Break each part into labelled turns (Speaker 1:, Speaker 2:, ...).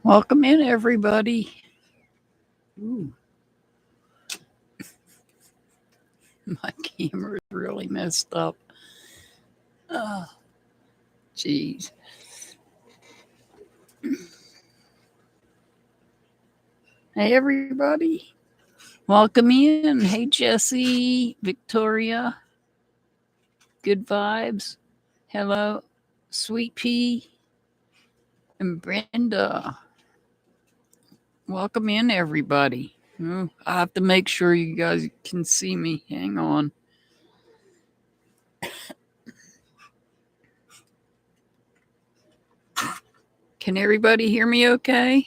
Speaker 1: Welcome in, everybody. Ooh, my camera's really messed up. Oh, jeez. Hey, everybody. Welcome in. Hey, Jesse, Victoria. Good vibes. Hello, Sweet Pea, and Brenda. Welcome in, everybody. Oh, I have to make sure you guys can see me. Hang on. Can everybody hear me okay?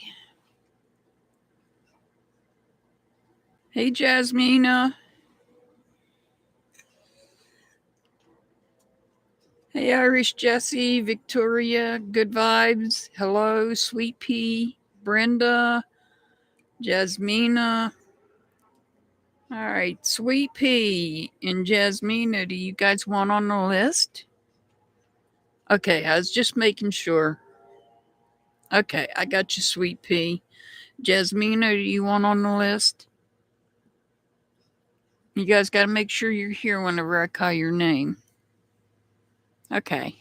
Speaker 1: Hey, Jasmina. Hey, Irish Jesse, Victoria, good vibes. Hello, Sweet Pea, Brenda, Jasmina. All right, Sweet Pea and Jasmina, do you guys want on the list? Okay, I was just making sure. Okay, I got you, Sweet Pea. Jasmina, do you want on the list? You guys got to make sure you're here whenever I call your name. Okay.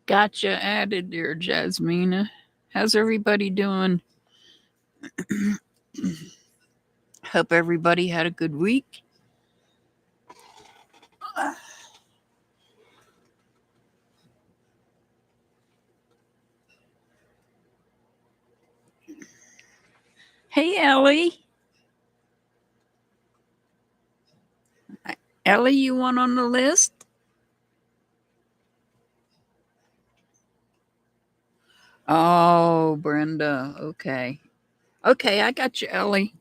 Speaker 1: Gotcha added there, Jasmina. How's everybody doing? Hope everybody had a good week. Hey, Ellie. Ellie, you want on the list? Oh, Brenda. Okay. Okay, I got you, Ellie.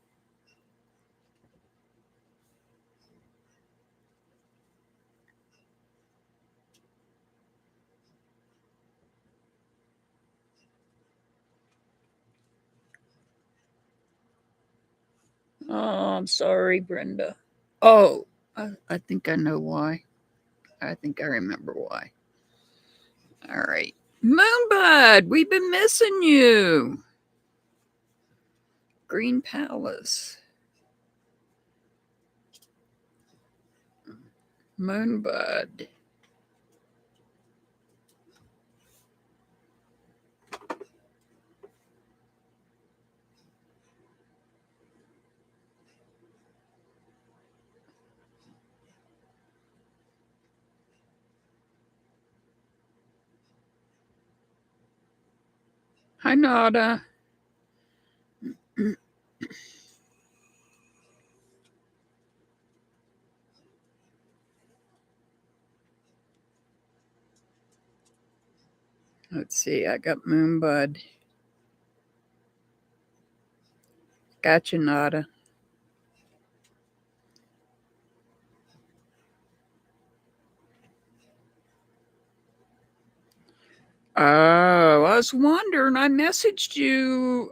Speaker 1: Oh, I'm sorry, Brenda. Oh, I think I know why. I think I remember why. All right. Moonbud, we've been missing you. Green Palace. Moonbud. Hi, Nada. Let's see. I got Moonbud. Gotcha, Nada. Oh, I was wondering. I messaged you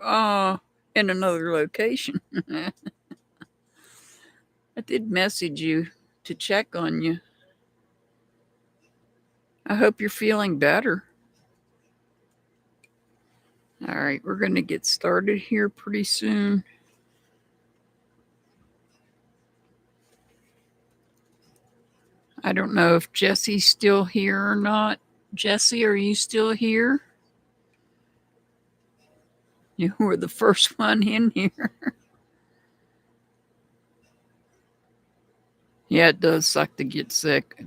Speaker 1: in another location. I did message you to check on you. I hope you're feeling better. All right, we're going to get started here pretty soon. I don't know if Jesse's still here or not. Jesse, are you still here? You were the first one in here. Yeah, it does suck to get sick.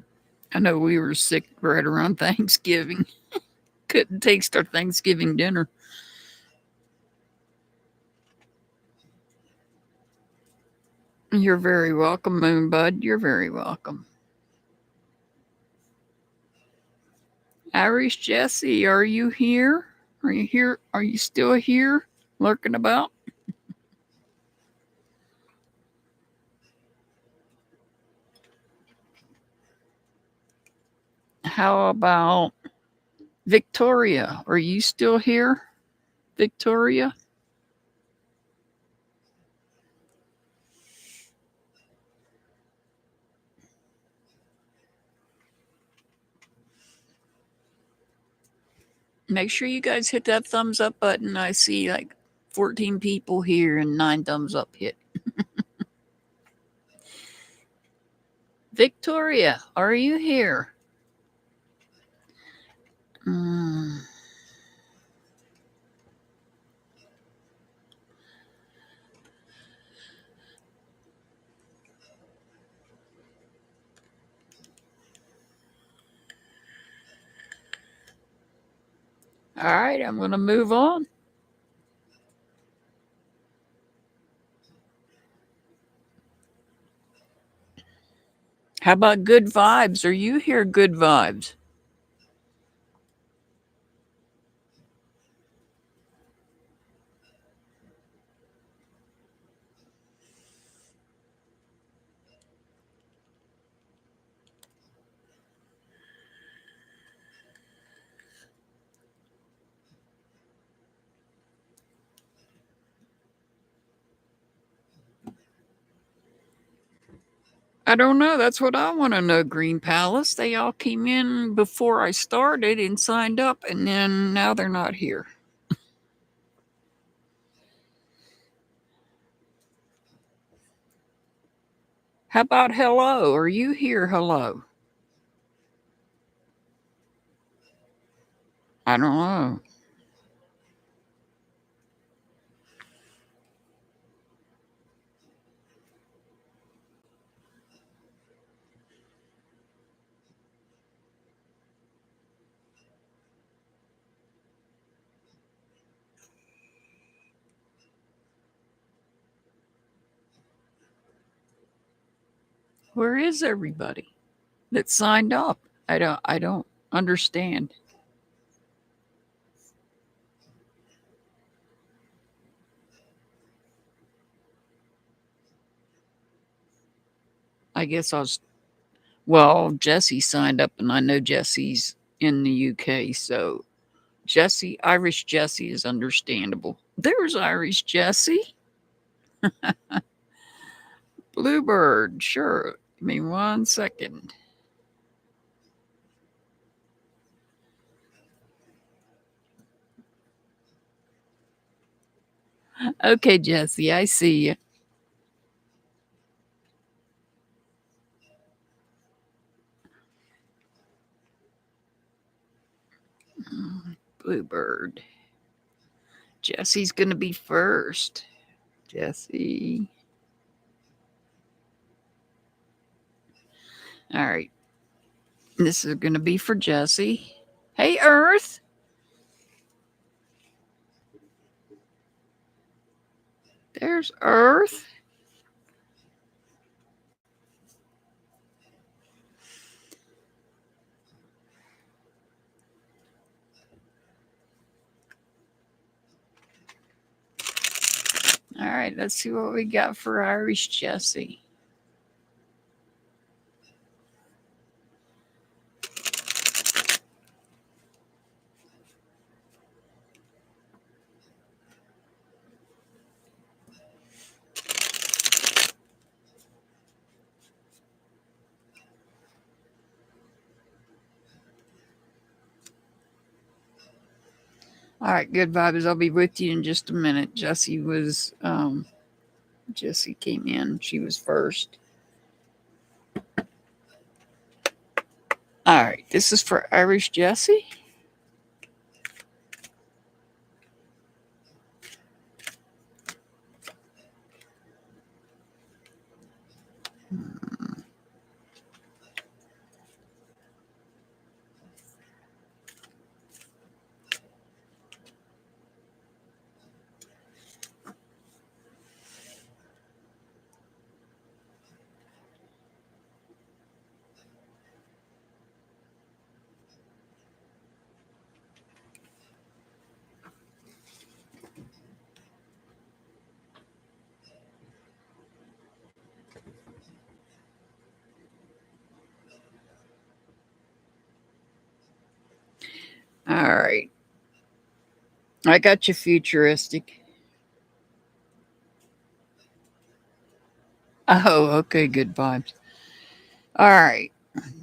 Speaker 1: I know we were sick right around Thanksgiving. Couldn't taste our Thanksgiving dinner. You're very welcome, Moonbud. You're very welcome. Irish Jesse, are you here? Are you here? Are you still here? Lurking about? How about Victoria? Are you still here? Victoria? Make sure you guys hit that thumbs up button. I see like 14 people here and 9 thumbs up hit. Victoria, are you here? All right, I'm going to move on. How about good vibes? Are you here, good vibes? I don't know. That's what I want to know, Green Palace. They all came in before I started and signed up, and then now they're not here. How about hello? Are you here? Hello. I don't know. Where is everybody that signed up? I don't understand. I guess I was well, Jesse signed up and I know Jesse's in the UK, so Jesse, Irish Jesse is understandable. There's Irish Jesse. Bluebird, sure. Give me 1 second. Okay, Jesse, I see you. Bluebird. Jesse's going to be first. Jesse. All right. This is going to be for Jesse. Hey, Earth. There's Earth. All right, let's see what we got for Irish Jesse. All right, good vibes. I'll be with you in just a minute. Jesse came in. She was first. All right, this is for Irish Jesse. All right. I got you futuristic. Oh, okay, good vibes. All right.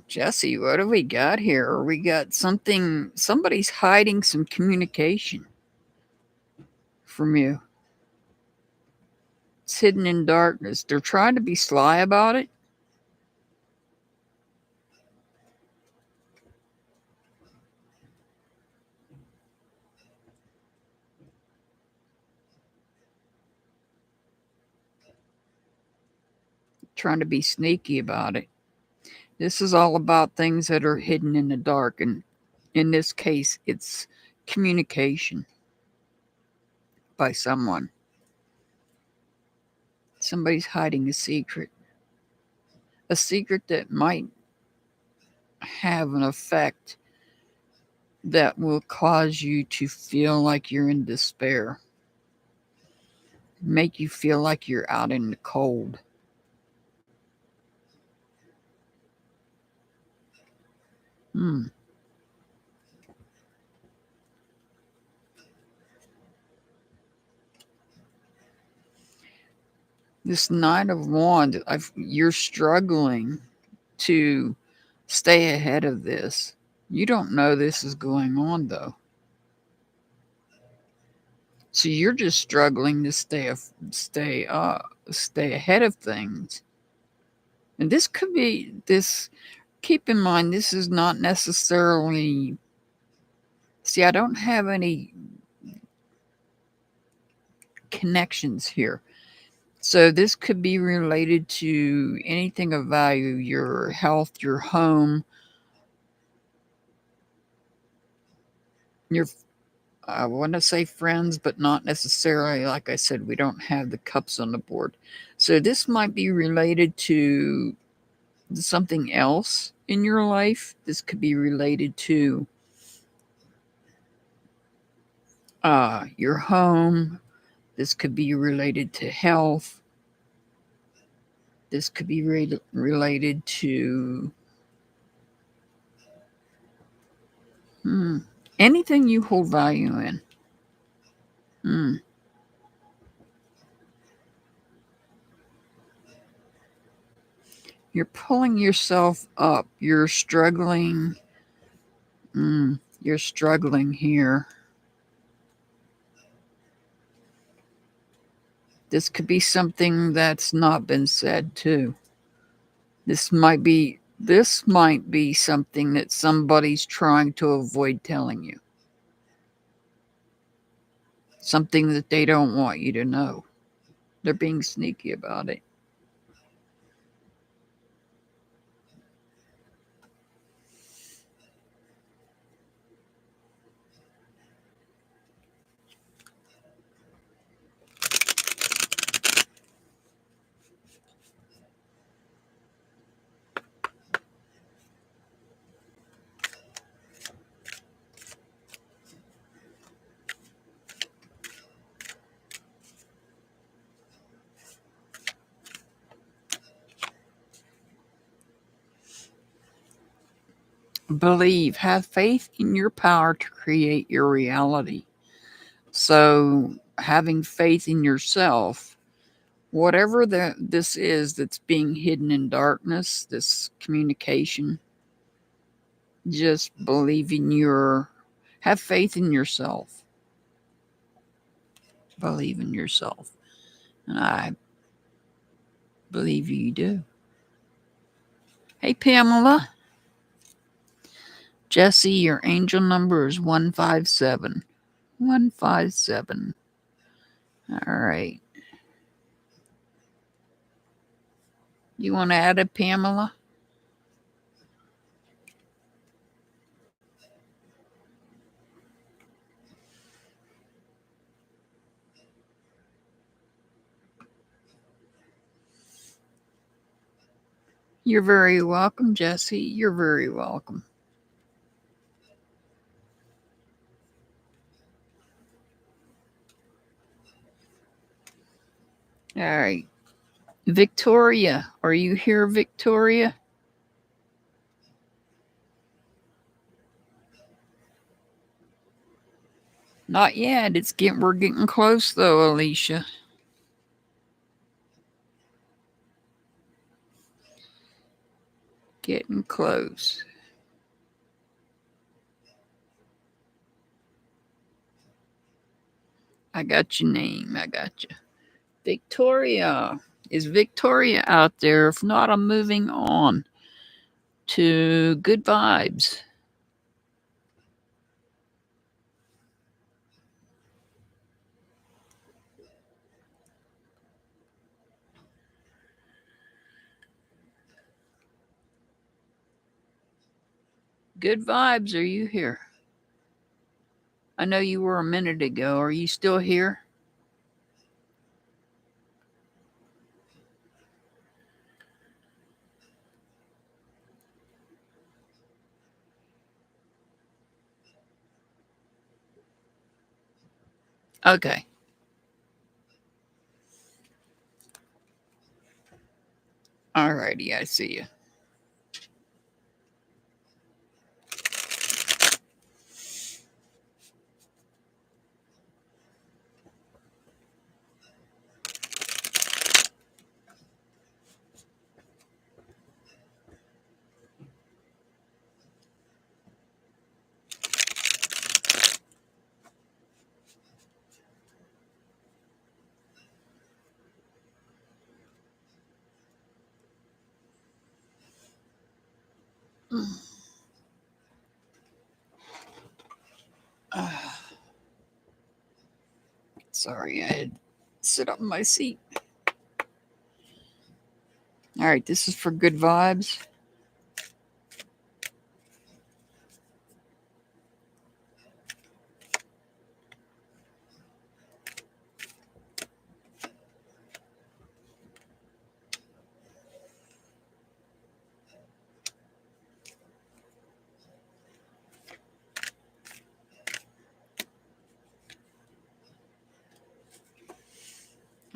Speaker 1: Jesse, what do we got here? We got somebody's hiding some communication from you. It's hidden in darkness. They're trying to be sly about it. Trying to be sneaky about it. This is all about things that are hidden in the dark. And in this case, it's communication by someone. Somebody's hiding a secret that might have an effect that will cause you to feel like you're in despair, make you feel like you're out in the cold. This Knight of Wands, you're struggling to stay ahead of this. You don't know this is going on, though. So you're just struggling to stay ahead of things. And this could be this. Keep in mind, this is not necessarily. See, I don't have any connections here. So this could be related to anything of value, your health, your home, your, I want to say friends, but not necessarily. Like I said, we don't have the cups on the board. So this might be related to something else in your life. This could be related to your home. This could be related to health. This could be related to anything you hold value in. You're pulling yourself up. You're struggling. You're struggling here. This could be something that's not been said too. This might be something that somebody's trying to avoid telling you. Something that they don't want you to know. They're being sneaky about it. Believe, have faith in your power to create your reality. So, having faith in yourself, whatever this is that's being hidden in darkness, this communication, just have faith in yourself. Believe in yourself. And I believe you do. Hey, Pamela. Jesse, your angel number is 157. 157. All right. You want to add a Pamela? You're very welcome, Jesse. You're very welcome. All right. Victoria, are you here, Victoria? Not yet. We're getting close though, Alicia. Getting close. I got your name. I got you. Victoria. Is Victoria out there? If not, I'm moving on to good vibes. Good vibes. Are you here? I know you were a minute ago. Are you still here? Okay. Alrighty, I see you. Sorry, I had to sit up in my seat. All right, this is for good vibes.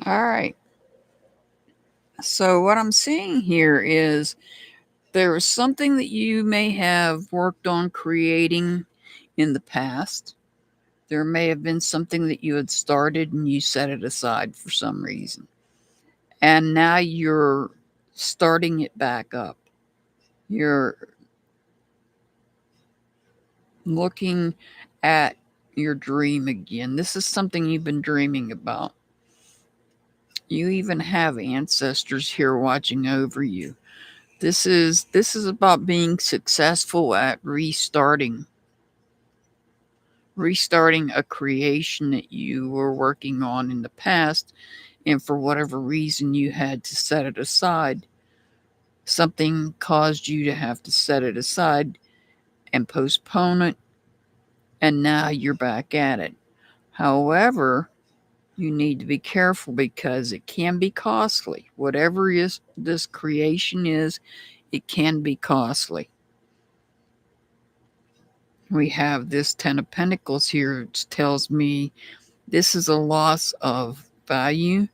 Speaker 1: All right. So, what I'm seeing here is there is something that you may have worked on creating in the past. There may have been something that you had started and you set it aside for some reason. And now you're starting it back up. You're looking at your dream again. This is something you've been dreaming about. You even have ancestors here watching over you. This is about being successful at restarting a creation that you were working on in the past, and for whatever reason you had to set it aside. Something caused you to have to set it aside and postpone it, and now you're back at it. However, you need to be careful because it can be costly. Whatever is this creation is, it can be costly. We have this 10 of Pentacles here, which tells me this is a loss of value.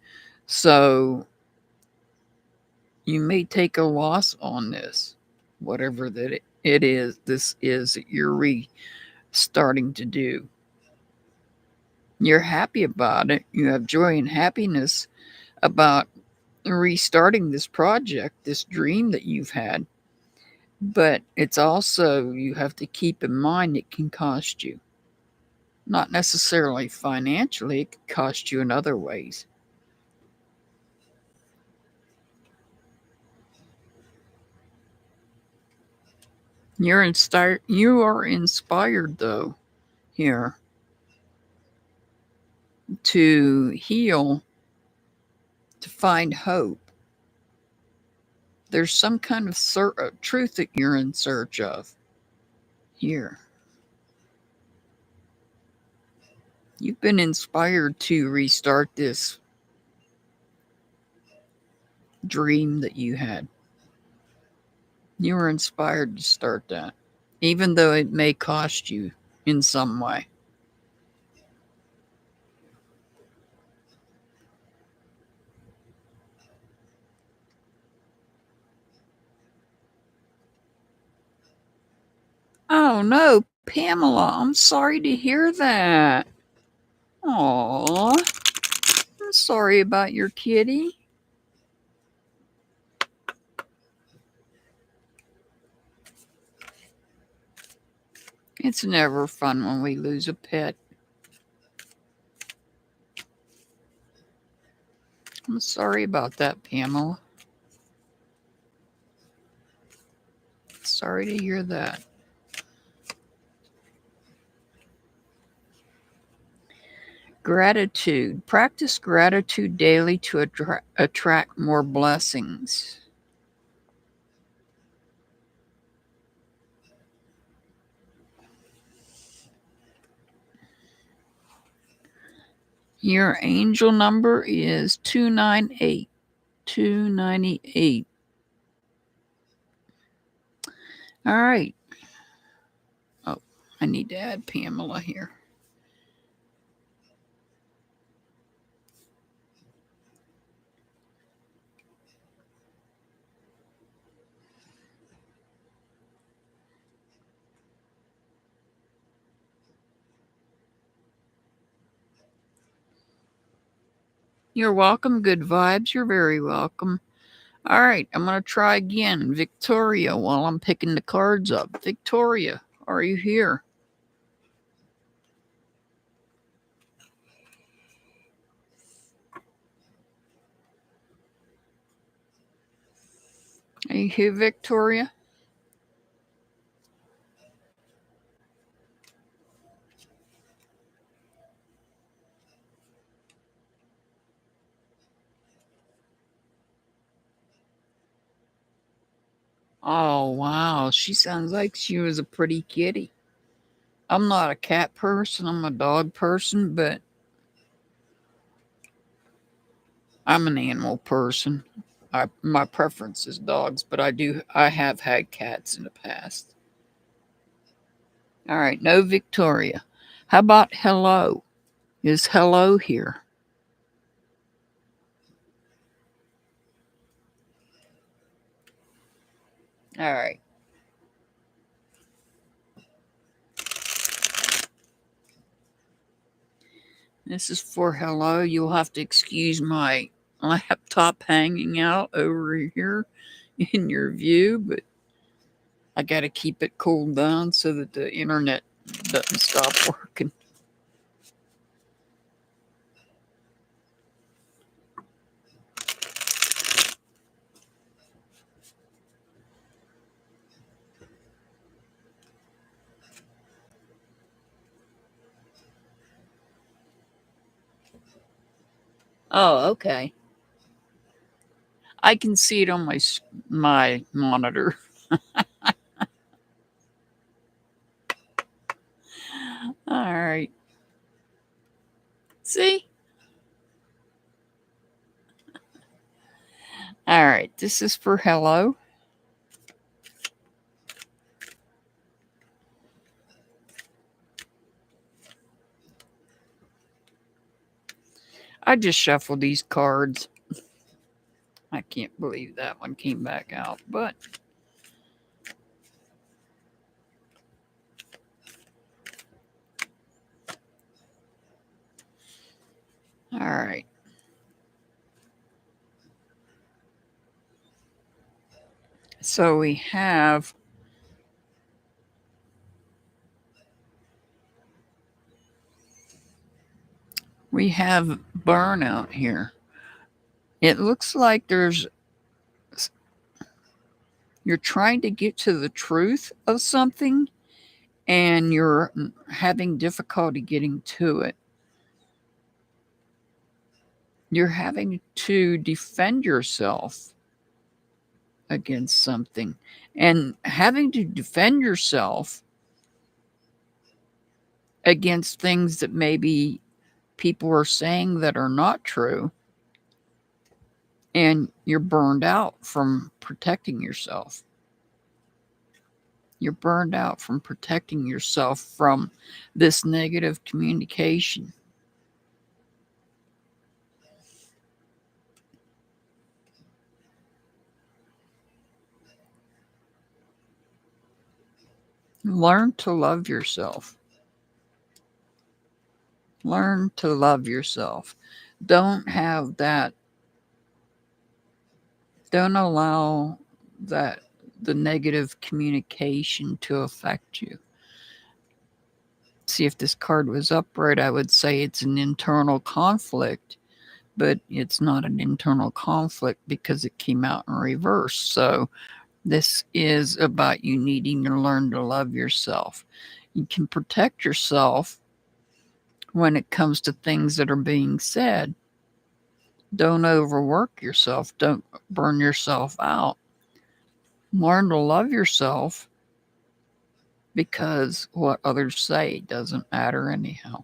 Speaker 1: So you may take a loss on this, whatever that it is, this is that you're restarting to do. You're happy about it. You have joy and happiness about restarting this project, this dream that you've had. But it's also, you have to keep in mind it can cost you. Not necessarily financially, it could cost you in other ways. You are inspired though here to heal, to find hope. There's some kind of truth that you're in search of here. You've been inspired to restart this dream that you had. You were inspired to start that, even though it may cost you in some way. Oh no, Pamela, I'm sorry to hear that. Aw, I'm sorry about your kitty. It's never fun when we lose a pet. I'm sorry about that, Pamela. Sorry to hear that. Gratitude. Practice gratitude daily to attract more blessings. Your angel number is 298. 298. All right. Oh, I need to add Pamela here. You're welcome. Good vibes. You're very welcome. All right. I'm going to try again. Victoria, while I'm picking the cards up. Victoria, are you here? Are you here, Victoria? Oh, wow. She sounds like she was a pretty kitty. I'm not a cat person. I'm a dog person, but I'm an animal person. My preference is dogs, but I have had cats in the past. All right, no Victoria. How about hello? Is hello here? All right. This is for hello. You'll have to excuse my laptop hanging out over here in your view, but I got to keep it cooled down so that the internet doesn't stop working. Oh, okay. I can see it on my monitor. All right. See? All right. This is for hello. I just shuffled these cards. I can't believe that one came back out, but all right. So we have burnout here. It looks like you're trying to get to the truth of something and you're having difficulty getting to it. You're having to defend yourself against something. And having to defend yourself against things that maybe people are saying that are not true, and you're burned out from protecting yourself. You're burned out from protecting yourself from this negative communication. Learn to love yourself. Learn to love yourself. Don't have that, don't allow that the negative communication to affect you. See, if this card was upright, I would say it's an internal conflict, but it's not an internal conflict because it came out in reverse. So this is about you needing to learn to love yourself. You can protect yourself when it comes to things that are being said. Don't overwork yourself. Don't burn yourself out. Learn to love yourself because what others say doesn't matter anyhow.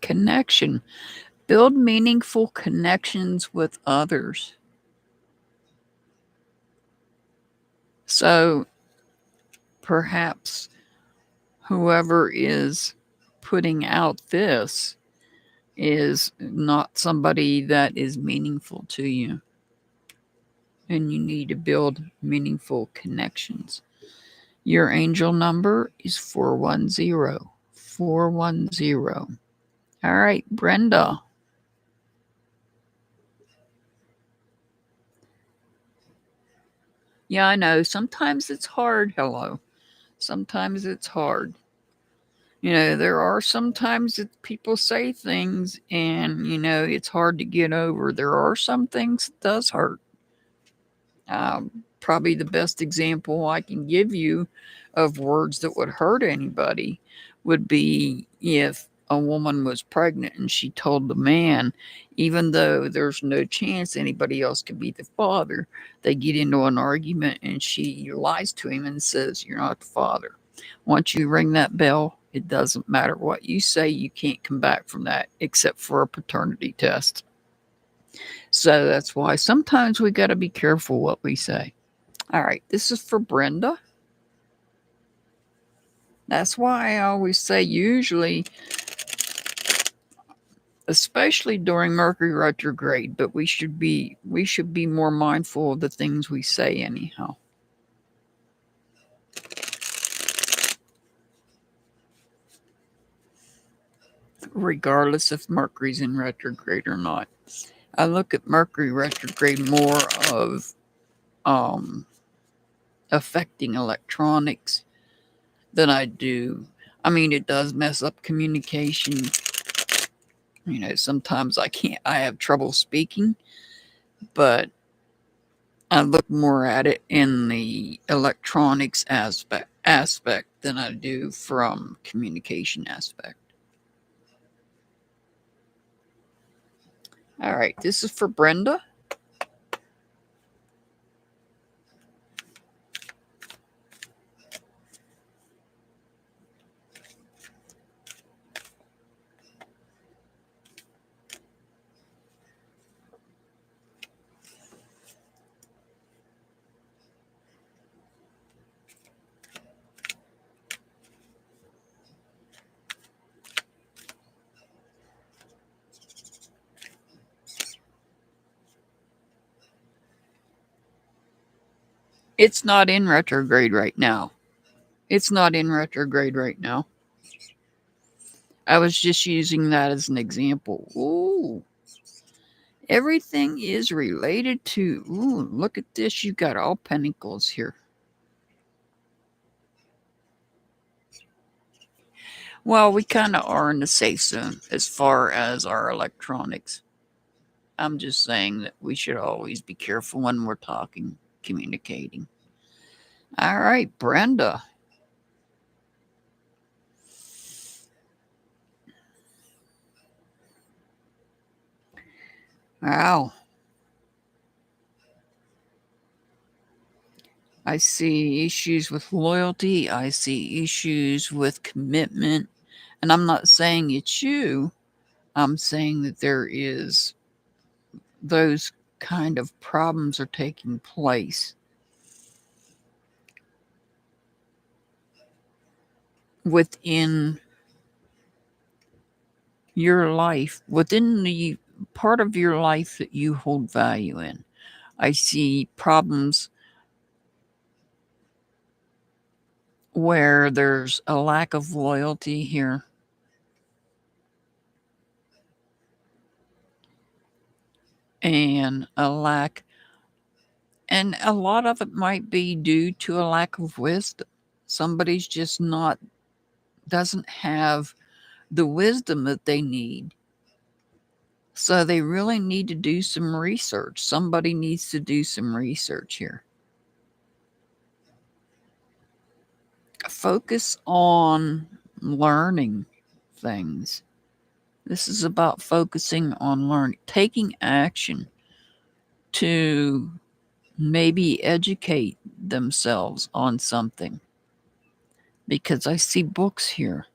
Speaker 1: Connection. Build meaningful connections with others. So perhaps whoever is putting out this is not somebody that is meaningful to you. And you need to build meaningful connections. Your angel number is 410. 410. All right, Brenda. Yeah, I know. Sometimes it's hard. Hello. Sometimes it's hard. There are sometimes that people say things and, it's hard to get over. There are some things that does hurt. Probably the best example I can give you of words that would hurt anybody would be if a woman was pregnant and she told the man, even though there's no chance anybody else could be the father, they get into an argument and she lies to him and says, "You're not the father." Once you ring that bell, it doesn't matter what you say, you can't come back from that except for a paternity test. So that's why sometimes we got to be careful what we say. All right, this is for Brenda. That's why I always say usually, especially during Mercury retrograde, but we should be more mindful of the things we say anyhow. Regardless if Mercury's in retrograde or not. I look at Mercury retrograde more of affecting electronics than I do. I mean, it does mess up communication. Sometimes I have trouble speaking, but I look more at it in the electronics aspect than I do from communication aspect. All right, this is for Brenda. It's not in retrograde right now. It's not in retrograde right now. I was just using that as an example. Ooh. Everything is related to, ooh, look at this. You got all pentacles here. Well, we kind of are in the safe zone as far as our electronics. I'm just saying that we should always be careful when we're talking, communicating. All right, Brenda. Wow. I see issues with loyalty. I see issues with commitment. And I'm not saying it's you. I'm saying that there is those kind of problems are taking place within your life, within the part of your life that you hold value in. I see problems where there's a lack of loyalty here. And a lot of it might be due to a lack of wisdom. Somebody's just not, doesn't have the wisdom that they need. So they really need to do some research. Somebody needs to do some research here. Focus on learning things. This is about focusing on learning, taking action to maybe educate themselves on something. Because I see books here.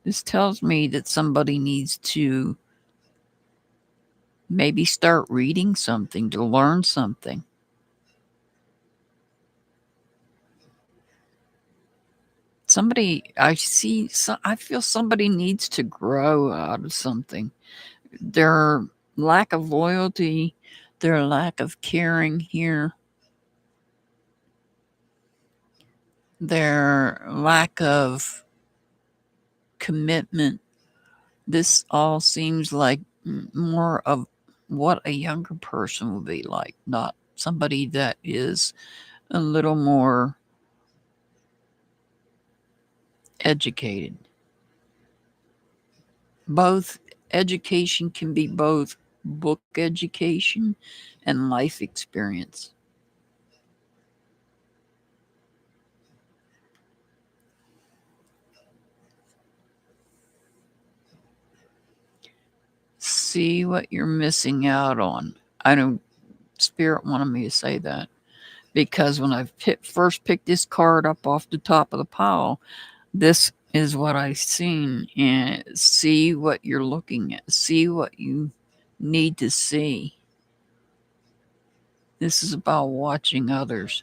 Speaker 1: This tells me that somebody needs to maybe start reading something to learn something. I feel somebody needs to grow out of something. Their lack of loyalty, their lack of caring here, their lack of commitment. This all seems like more of what a younger person would be like, not somebody that is a little more educated. Both education can be both book education and life experience. See what you're missing out on. I don't, Spirit wanted me to say that because when I first picked this card up off the top of the pile, this is what I've seen. And see what you're looking at, see what you need to see. This is about watching others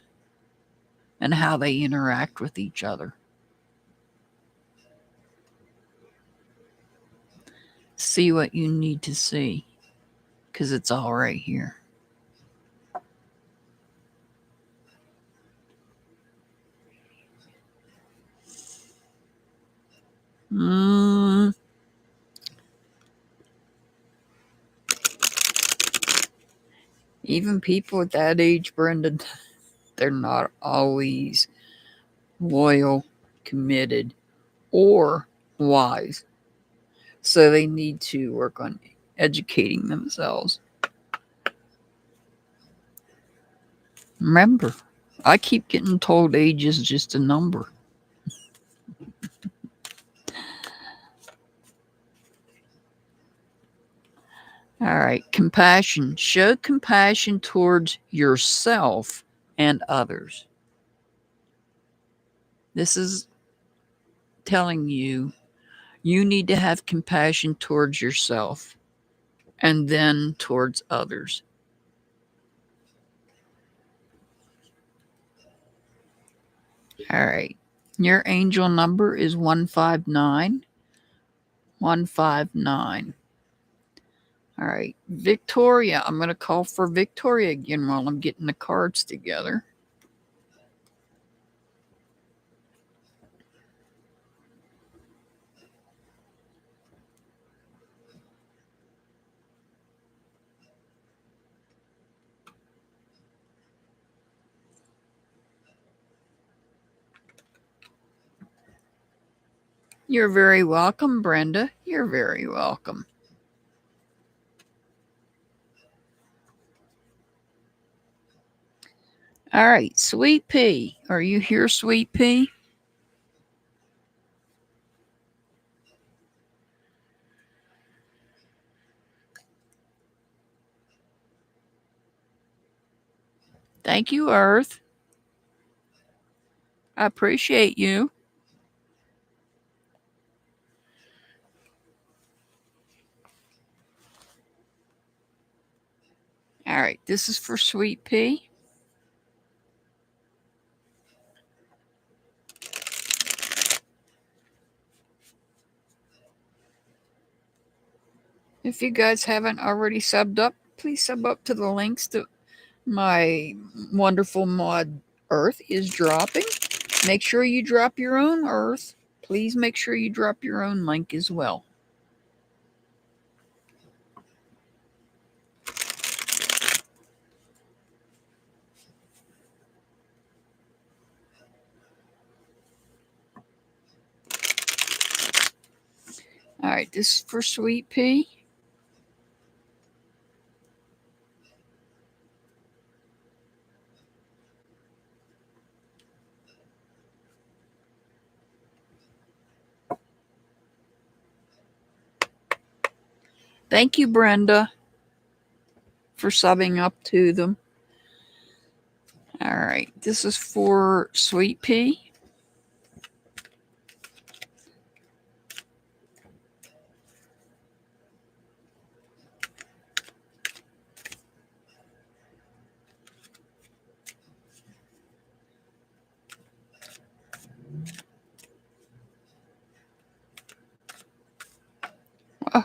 Speaker 1: and how they interact with each other. See what you need to see because it's all right here. Even people at that age, Brenda, they're not always loyal, committed, or wise. So they need to work on educating themselves. Remember, I keep getting told age is just a number. All right, compassion. Show compassion towards yourself and others. This is telling you you need to have compassion towards yourself and then towards others. All right. Your angel number is 159. 159. All right. Victoria. I'm going to call for Victoria again while I'm getting the cards together. You're very welcome, Brenda. You're very welcome. All right, Sweet Pea. Are you here, Sweet Pea? Thank you, Earth. I appreciate you. All right, this is for Sweet Pea. If you guys haven't already subbed up, please sub up to the links to my wonderful mod Earth is dropping. Make sure you drop your own Earth. Please make sure you drop your own link as well. All right, this is for Sweet Pea. Thank you, Brenda, for subbing up to them. All right, this is for Sweet Pea.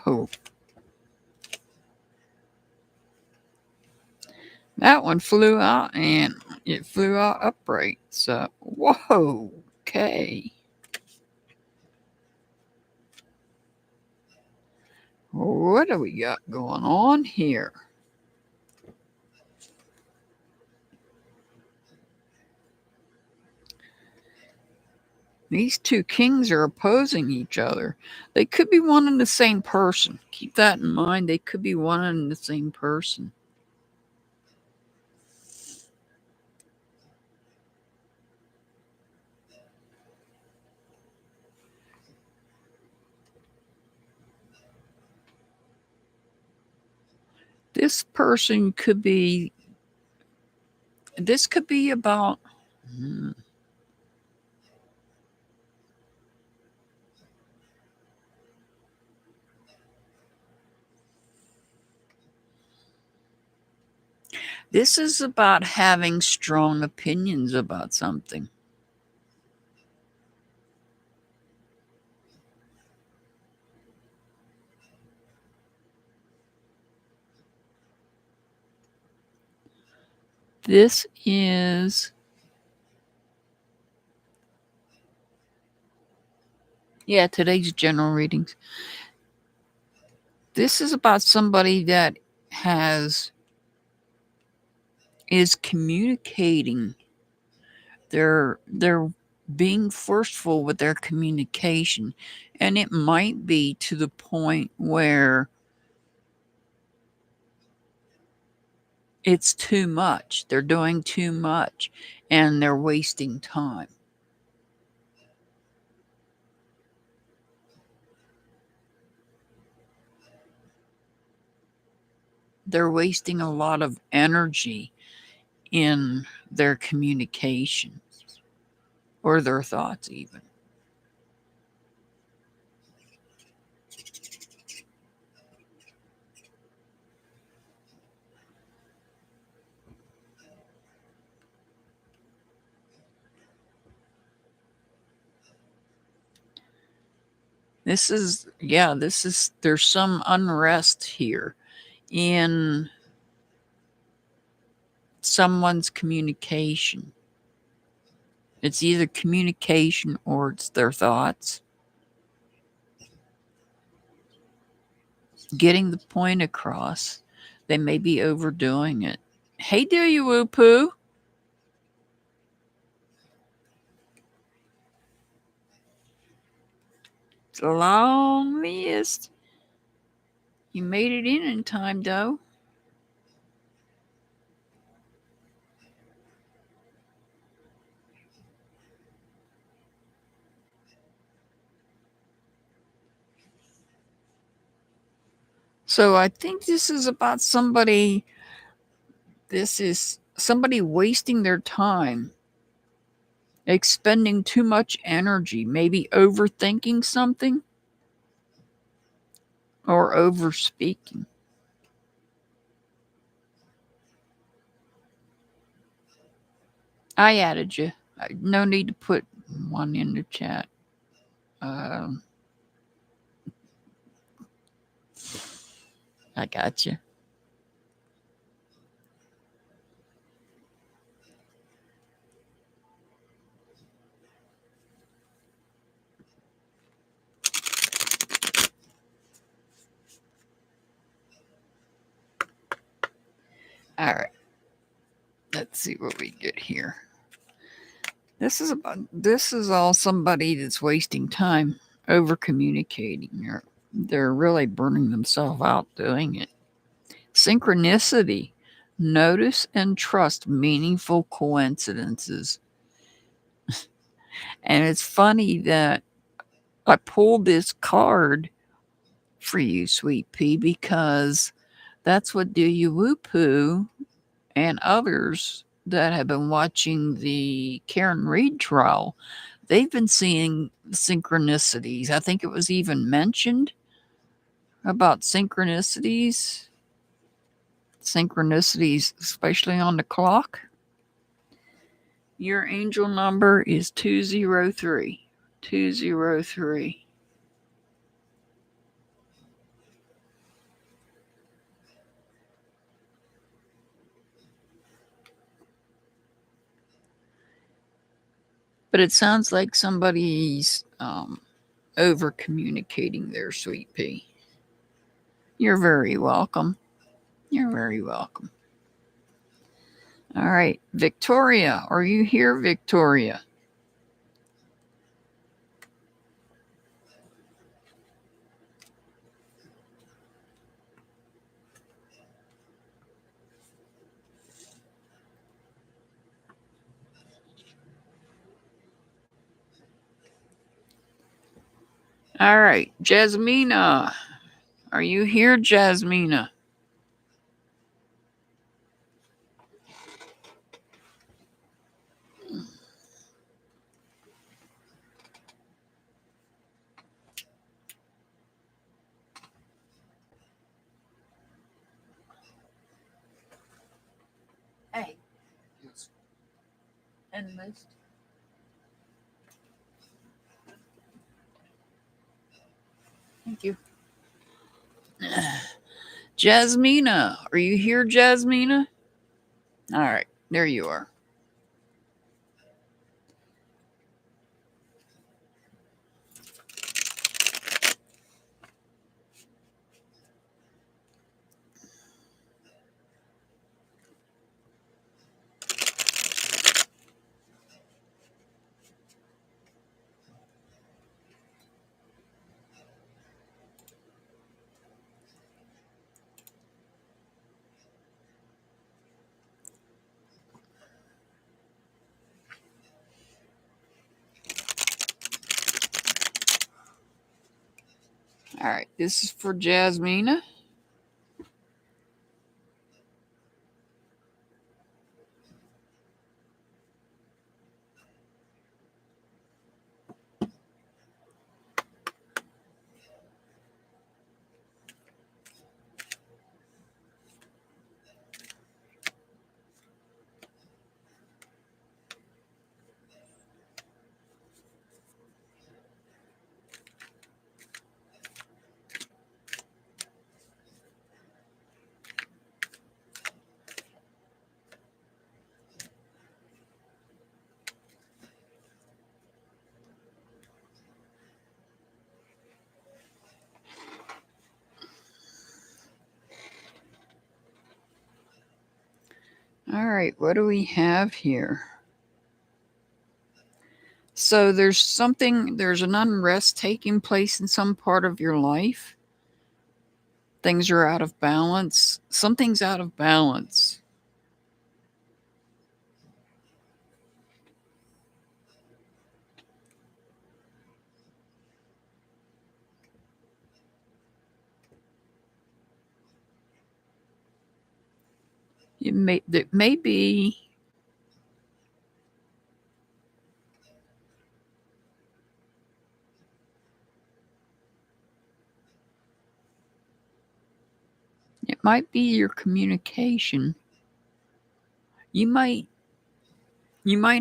Speaker 1: Oh, that one flew out and it flew out upright. So, whoa, okay. What do we got going on here? These two kings are opposing each other. They could be one and the same person. Keep that in mind. They could be one and the same person. This person could be. This could be about. This is about having strong opinions about something. This is. Yeah, today's general readings. This is about somebody that is communicating. They're being forceful with their communication, and it might be to the point where it's too much. They're doing too much and they're wasting time. They're wasting a lot of energy in their communications or their thoughts even. There's some unrest here in someone's communication. It's either communication or it's their thoughts. Getting the point across. They may be overdoing it. Hey, do you, woo poo? It's a long list. You made it in time, though. So I think this is about somebody. This is somebody wasting their time, expending too much energy, maybe overthinking something or overspeaking. I added you. No need to put one in the chat. Um, I got you. All right. Let's see what we get here. This is all somebody that's wasting time over communicating. They're really burning themselves out doing it. Synchronicity. Notice and trust meaningful coincidences. And it's funny that I pulled this card for you, Sweet Pea, because that's what Do You Woo Poo and others that have been watching the Karen Reed trial, they've been seeing synchronicities. I think it was even mentioned about synchronicities, especially on the clock. Your angel number is 203. 203. But it sounds like somebody's over communicating there, Sweet Pea. You're very welcome. You're very welcome. All right, Victoria, are you here, Victoria? All right, Jasmina, are you here, Jasmina? Hey, enlist. Thank you. Jasmina, are you here, Jasmina? All right, there you are. All right, this is for Jasmina. All right, what do we have here? So there's an unrest taking place in some part of your life. Things are out of balance. Something's out of balance. It may be it might be your communication. You might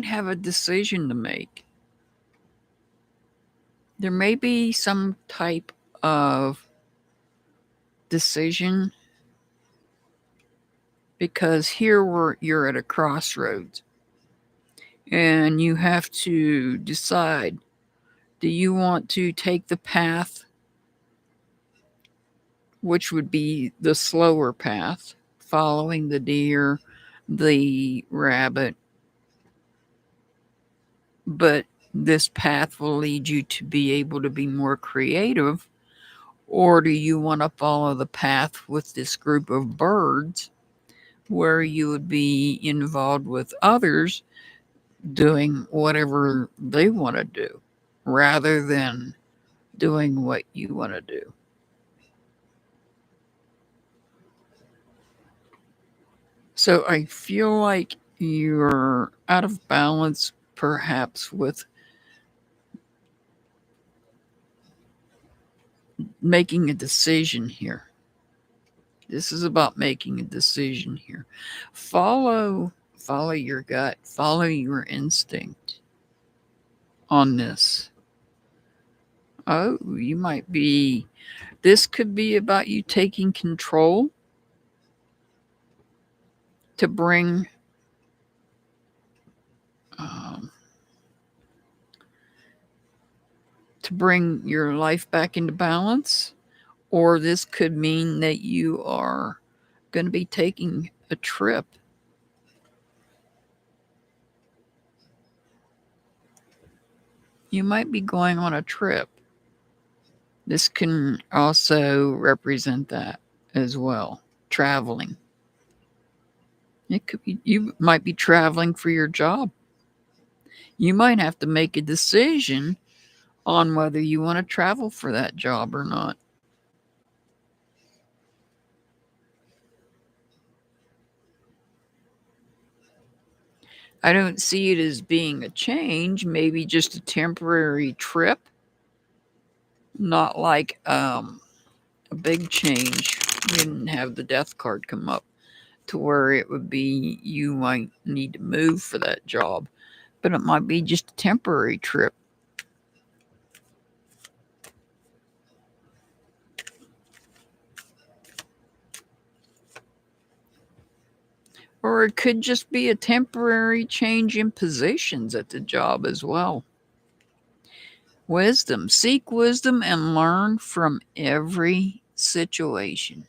Speaker 1: have a decision to make. There may be some type of decision because here you're at a crossroads and you have to decide, do you want to take the path, which would be the slower path, following the deer, the rabbit, but this path will lead you to be able to be more creative? Or do you want to follow the path with this group of birds where you would be involved with others doing whatever they want to do rather than doing what you want to do? So I feel like you're out of balance, perhaps, with making a decision here. This is about making a decision here. Follow your gut, follow your instinct on this. Oh, you might be, this could be about you taking control to bring um, your life back into balance, or this could mean that you are going to be taking a trip. You might be going on a trip. This can also represent that as well. Traveling. It could be, you might be traveling for your job. You might have to make a decision on whether you want to travel for that job or not. I don't see it as being a change, maybe just a temporary trip, not like a big change. You didn't have the death card come up to where it would be you might need to move for that job, but it might be just a temporary trip. Or it could just be a temporary change in positions at the job as well. Wisdom. Seek wisdom and learn from every situation.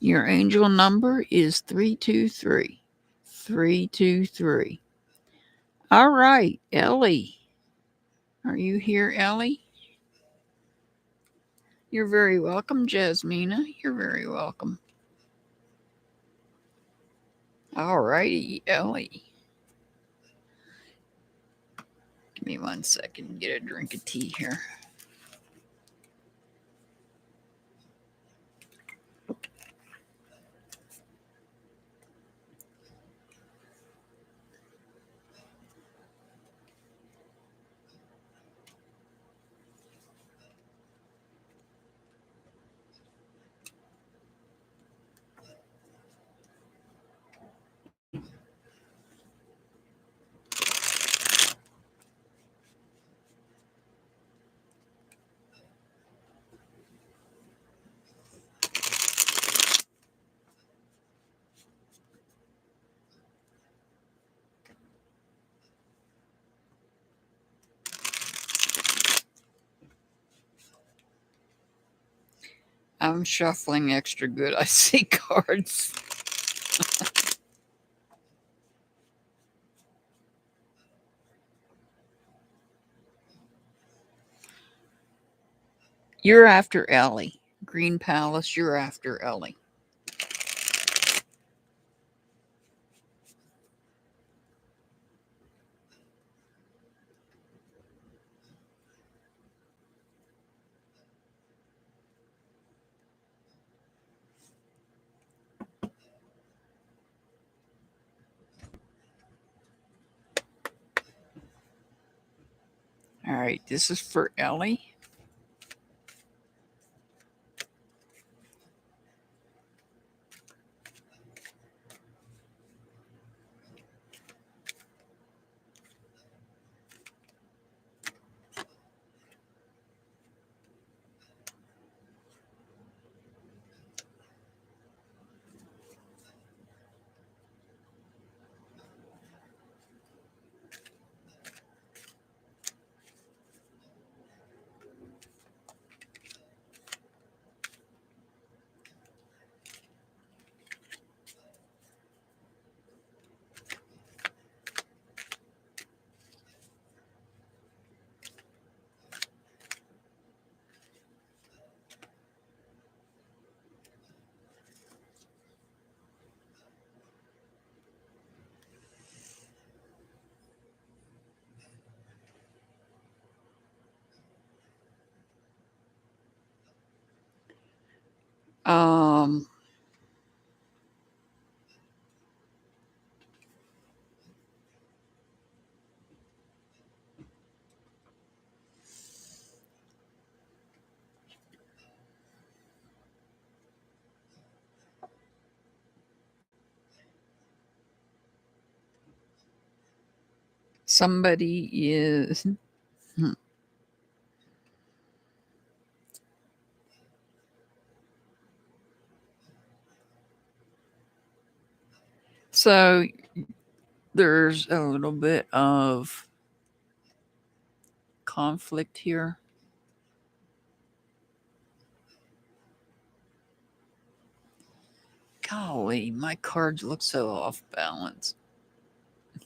Speaker 1: Your angel number is 323. 323. All right, Ellie. Are you here, Ellie? You're very welcome, Jasmina. You're very welcome. All righty, Ellie. Give me 1 second. Get a drink of tea here. I'm shuffling extra good. I see cards. You're after Ellie. Green Palace, you're after Ellie. All right, this is for Ellie. Um, somebody is. So there's a little bit of conflict here. Golly, my cards look so off balance.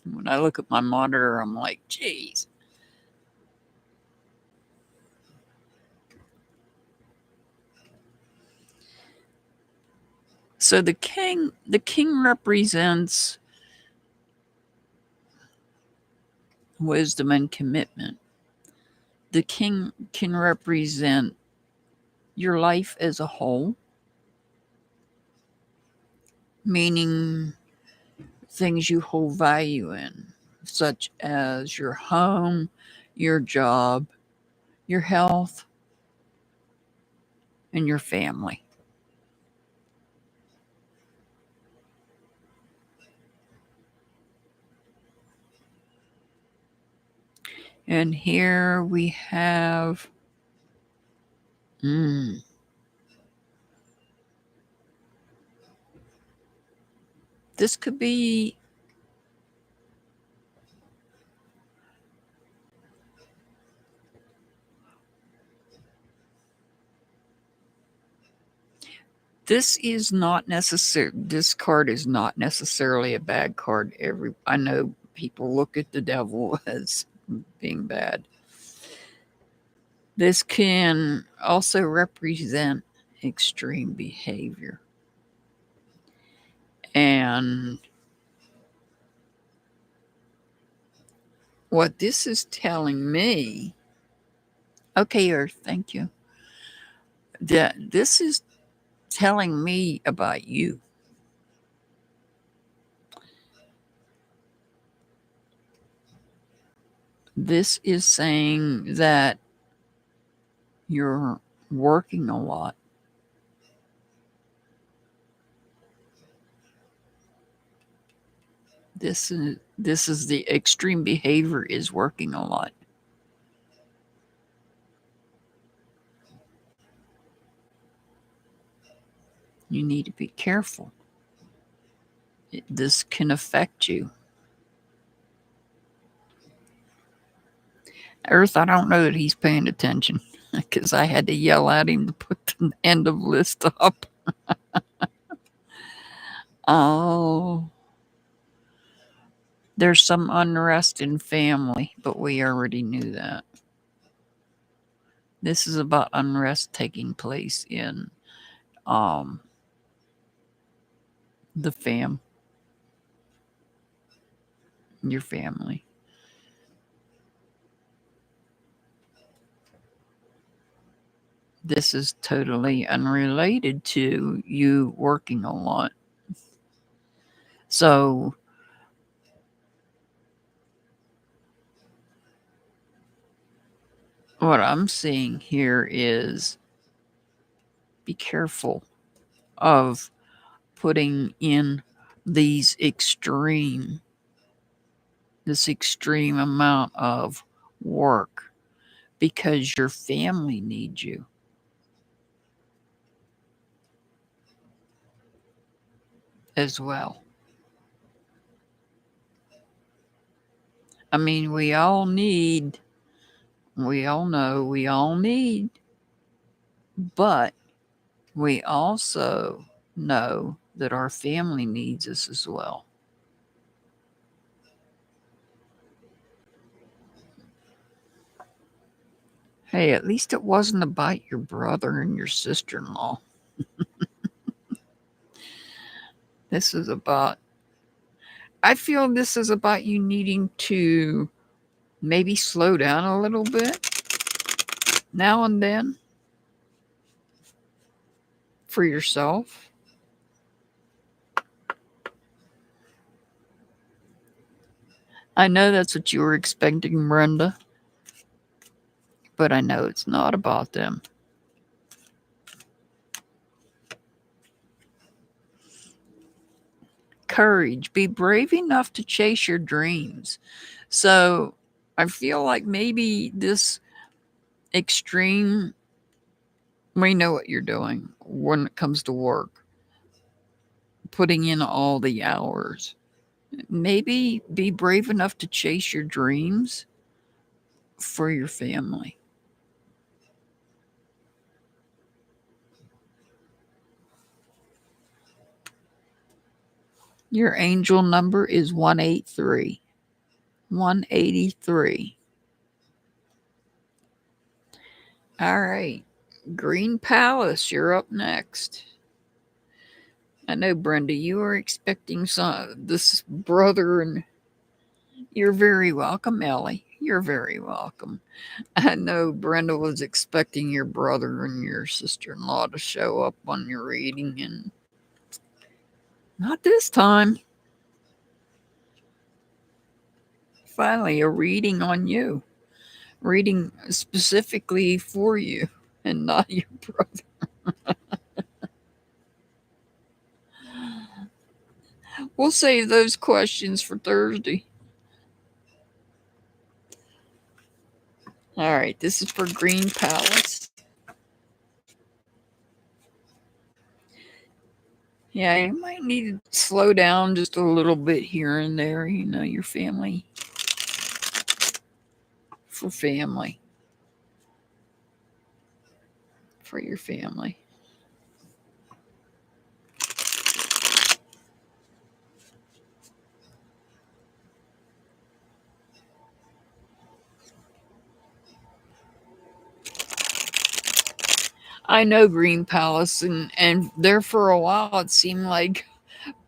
Speaker 1: When I look at my monitor, I'm like, geez. So the king represents wisdom and commitment. The king can represent your life as a whole, meaning things you hold value in, such as your home, your job, your health, and your family. And here we have this could be this card is not necessarily a bad card. I know people look at the devil as being bad. This can also represent extreme behavior. And what this is telling me, okay, Earth, thank you. This is telling me about you. This is saying that you're working a lot. This is the extreme behavior is working a lot. You need to be careful. This can affect you. Earth, I don't know that he's paying attention because I had to yell at him to put the end of list up. Oh, there's some unrest in family, but we already knew that. This is about unrest taking place in the your family. This is totally unrelated to you working a lot. So what I'm seeing here is be careful of putting in this extreme amount of work because your family needs you as well. I mean, we all know, we all need, but we also know that our family needs us as well. Hey, at least it wasn't about your brother and your sister-in-law. This is about, I feel this is about you needing to maybe slow down a little bit now and then. for yourself. I know that's what you were expecting, Brenda, but I know it's not about them. Courage. Be brave enough to chase your dreams. So I feel like maybe this extreme, we know what you're doing when it comes to work, putting in all the hours. Maybe be brave enough to chase your dreams for your family. Your angel number is 183. 183. All right. Green Palace, you're up next. I know, Brenda, you were expecting this brother, and you're very welcome, Ellie. You're very welcome. I know Brenda was expecting your brother and your sister in law to show up on your reading, and not this time. Finally, a reading on you, reading specifically for you and not your brother. We'll save those questions for Thursday. All right, this is for Green Palace. Yeah, you might need to slow down just a little bit here and there. You know, your family. For family. For your family. I know Green Palace, and there for a while it seemed like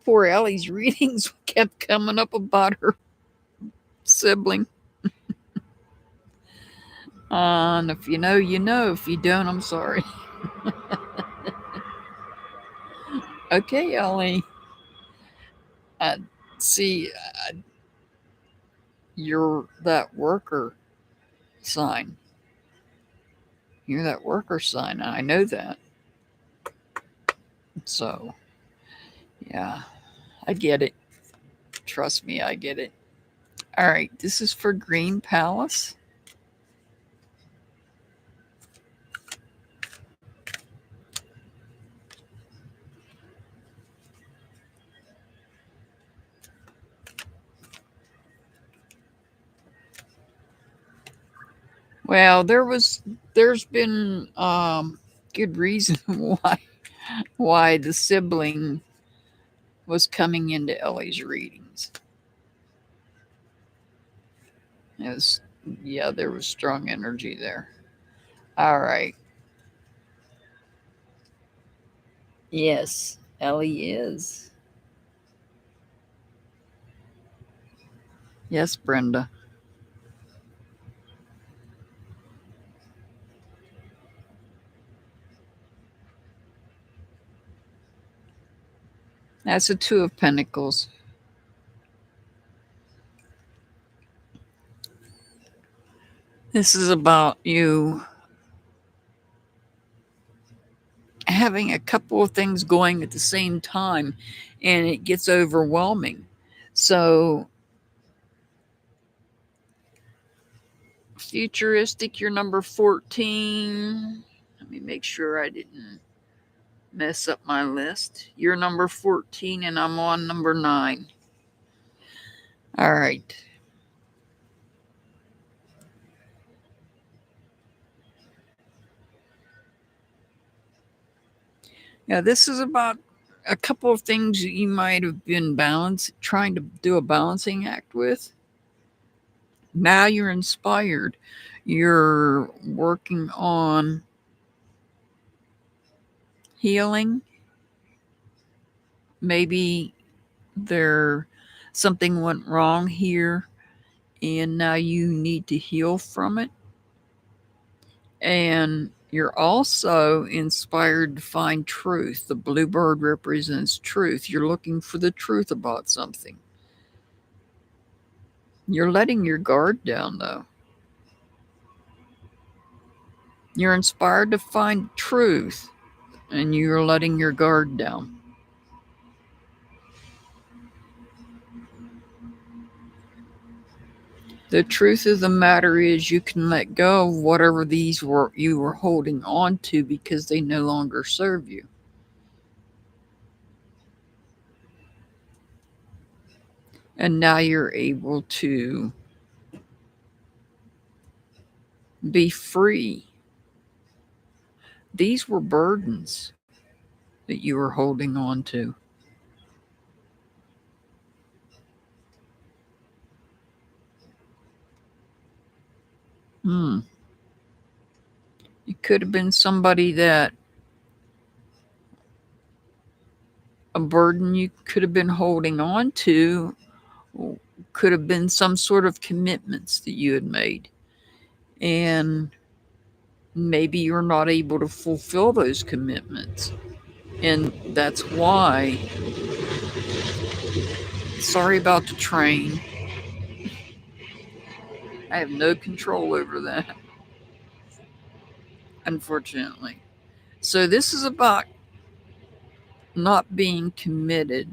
Speaker 1: poor Ellie's readings kept coming up about her sibling. And if you know, you know. If you don't, I'm sorry. Okay, Ellie. Uh, see, you're that worker sign. You're that worker sign. I know that. So, yeah, I get it. Trust me, I get it. All right, this is for Green Palace. Well, there's been good reason why the sibling was coming into Ellie's readings. It was, yeah, there was strong energy there. All right. Yes, Ellie is. Yes, Brenda. That's a Two of Pentacles. This is about you having a couple of things going at the same time, and it gets overwhelming. So, futuristic, you're number 14. Let me make sure I didn't mess up my list. You're number 14, and I'm on number 9. All right. Yeah, this is about a couple of things that you might have been trying to do a balancing act with. Now you're inspired. You're working on healing. Maybe there something went wrong here and now you need to heal from it. And You're also inspired to find truth. The bluebird represents truth. You're looking for the truth about something. You're letting your guard down, though. You're inspired to find truth, and you're letting your guard down. The truth of the matter is, you can let go of whatever these were you were holding on to because they no longer serve you. And now you're able to be free. These were burdens that you were holding on to. Hmm. It could have been somebody that a burden you could have been holding on to, could have been some sort of commitments that you had made. And maybe you're not able to fulfill those commitments. And that's why, sorry about the train, I have no control over that, unfortunately. So this is about not being committed.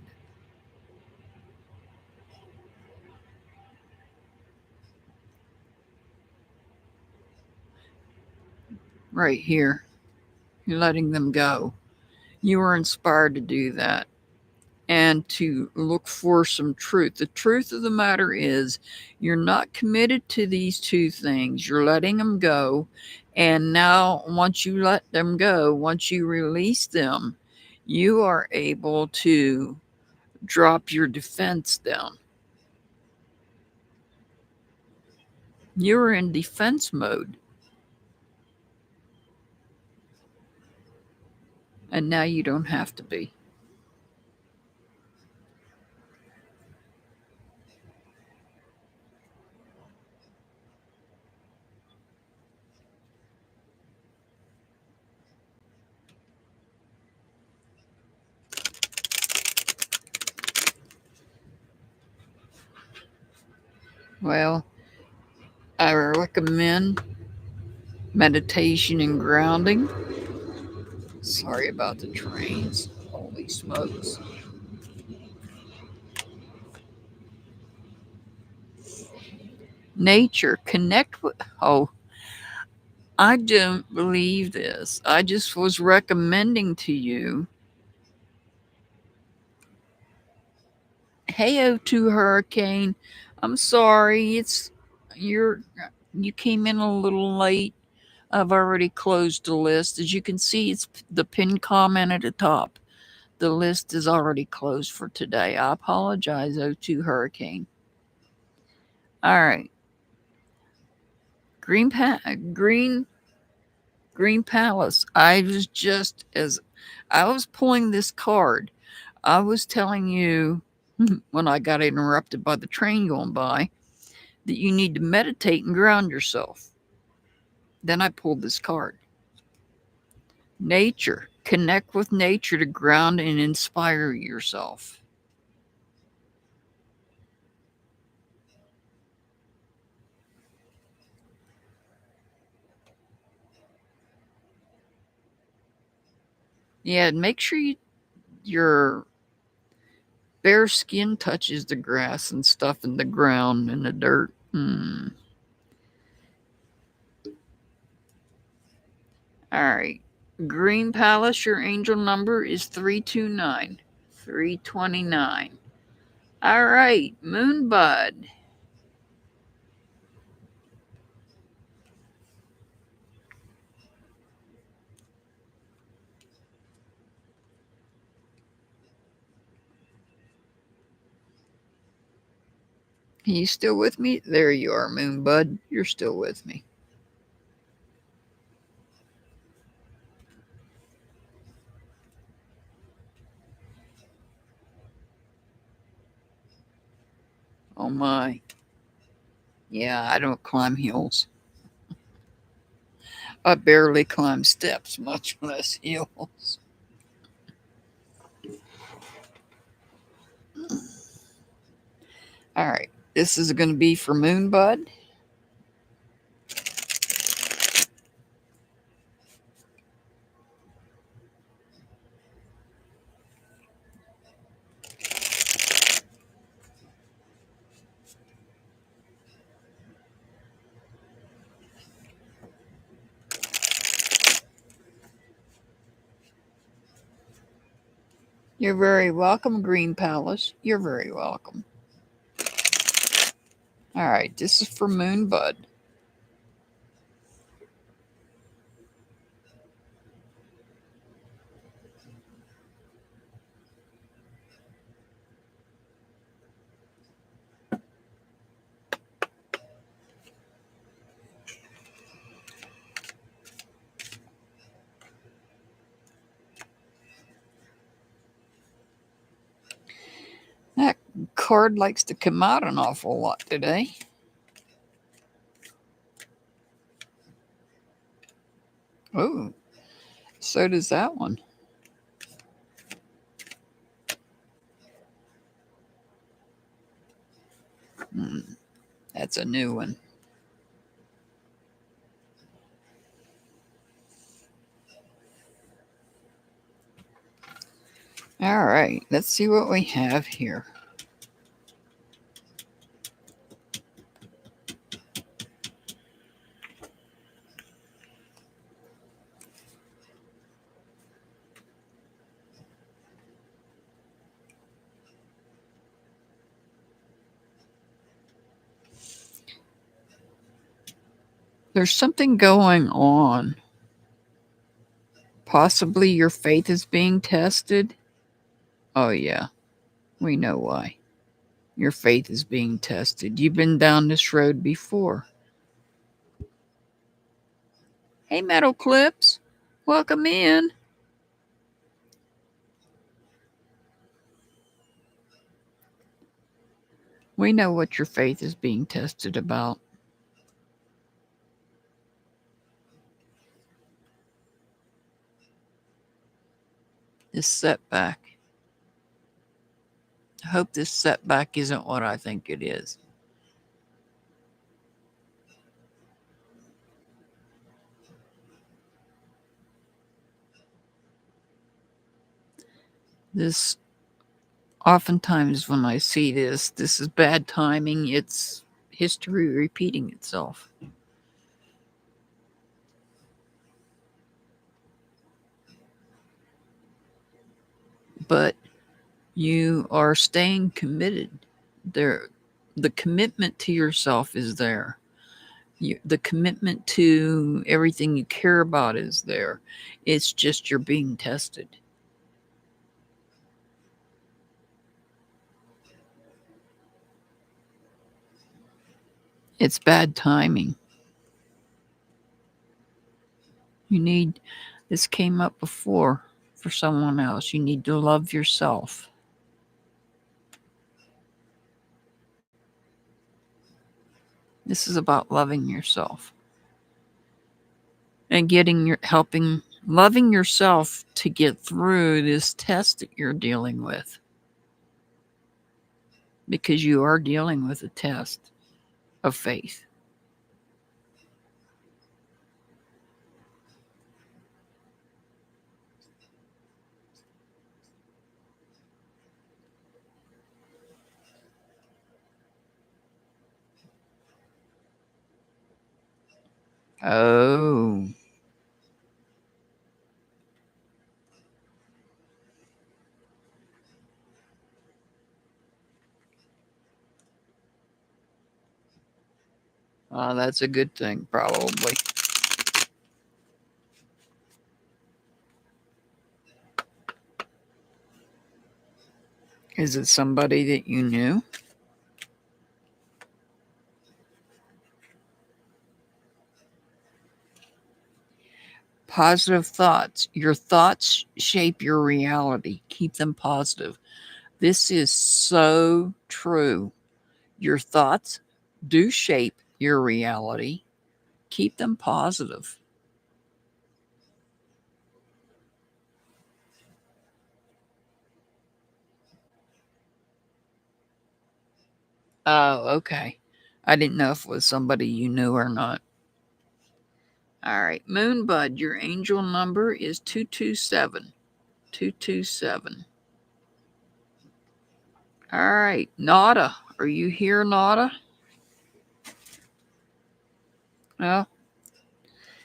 Speaker 1: Right here, you're letting them go. You were inspired to do that and to look for some truth. The truth of the matter is, you're not committed to these two things. You're letting them go. And now, once you let them go, once you release them, you are able to drop your defense down. You're in defense mode. And now you don't have to be. Well, I recommend meditation and grounding. Sorry about the trains. Holy smokes. Nature, connect with. Oh, I don't believe this. I just was recommending to you. Hey, O2 Hurricane. I'm sorry. You're you came in a little late. I've already closed the list. As you can see, it's the pinned comment at the top. The list is already closed for today. I apologize, O2 Hurricane. All right. Green Green Palace. I was just as I was pulling this card, I was telling you when I got interrupted by the train going by that you need to meditate and ground yourself. Then I pulled this card. Nature. Connect with nature to ground and inspire yourself. Yeah, make sure your bare skin touches the grass and stuff in the ground and the dirt. All right. Green Palace, your angel number is 329. 329. All right, Moonbud. Are you still with me? There you are, Moonbud. You're still with me. Oh my. Yeah, I don't climb hills. I barely climb steps, much less heels. All right, this is going to be for Moonbud. You're very welcome, Green Palace. You're very welcome. All right, this is for Moonbud. That card likes to come out an awful lot today. Oh, so does that one. That's a new one. All right, let's see what we have here. There's something going on. Possibly your faith is being tested. Oh, yeah, we know why. Your faith is being tested. You've been down this road before. Hey, Metal Clips, welcome in. We know what your faith is being tested about. This setback. I hope this setback isn't what I think it is. This, oftentimes when I see this is bad timing. It's history repeating itself. But you are staying committed. The commitment to yourself is there. The commitment to everything you care about is there. It's just you're being tested. It's bad timing. This came up before for someone else. You need to love yourself. This is about loving yourself and loving yourself to get through this test that you're dealing with. Because you are dealing with a test of faith. Oh. That's a good thing, probably. Is it somebody that you knew? Positive thoughts. Your thoughts shape your reality. Keep them positive. This is so true. Your thoughts do shape your reality. Keep them positive. Oh, okay. I didn't know if it was somebody you knew or not. All right. Moonbud, your angel number is 227. 227. All right. Nada, are you here, Nada? Well,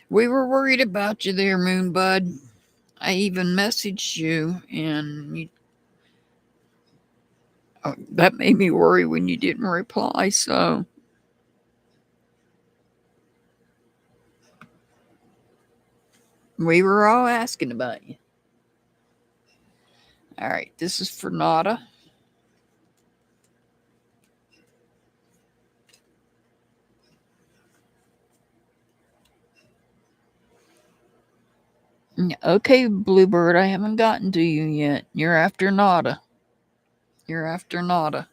Speaker 1: we were worried about you there, Moonbud. I even messaged you, and that made me worry when you didn't reply. So we were all asking about you. All right, this is for Nada. Okay, Bluebird, I haven't gotten to you yet. You're after Nada. You're after Nada.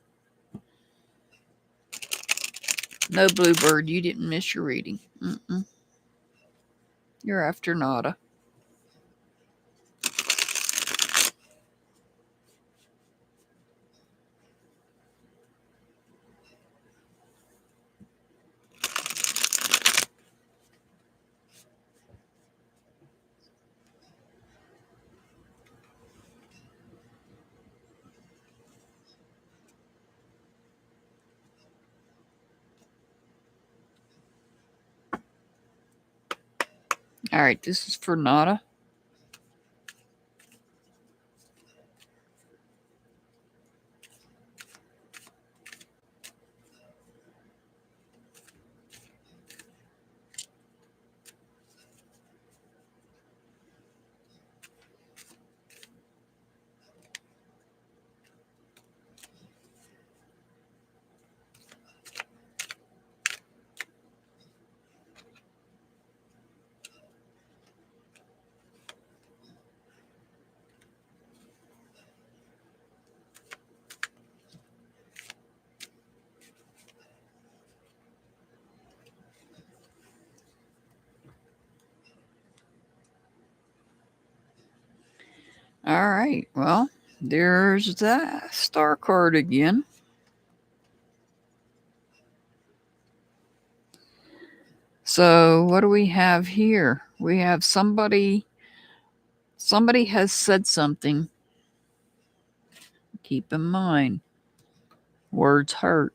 Speaker 1: No, Bluebird, you didn't miss your reading. You're after Nada. All right, this is for Nada. All right, well, there's that star card again. So what do we have here? We have somebody has said something. Keep in mind, words hurt.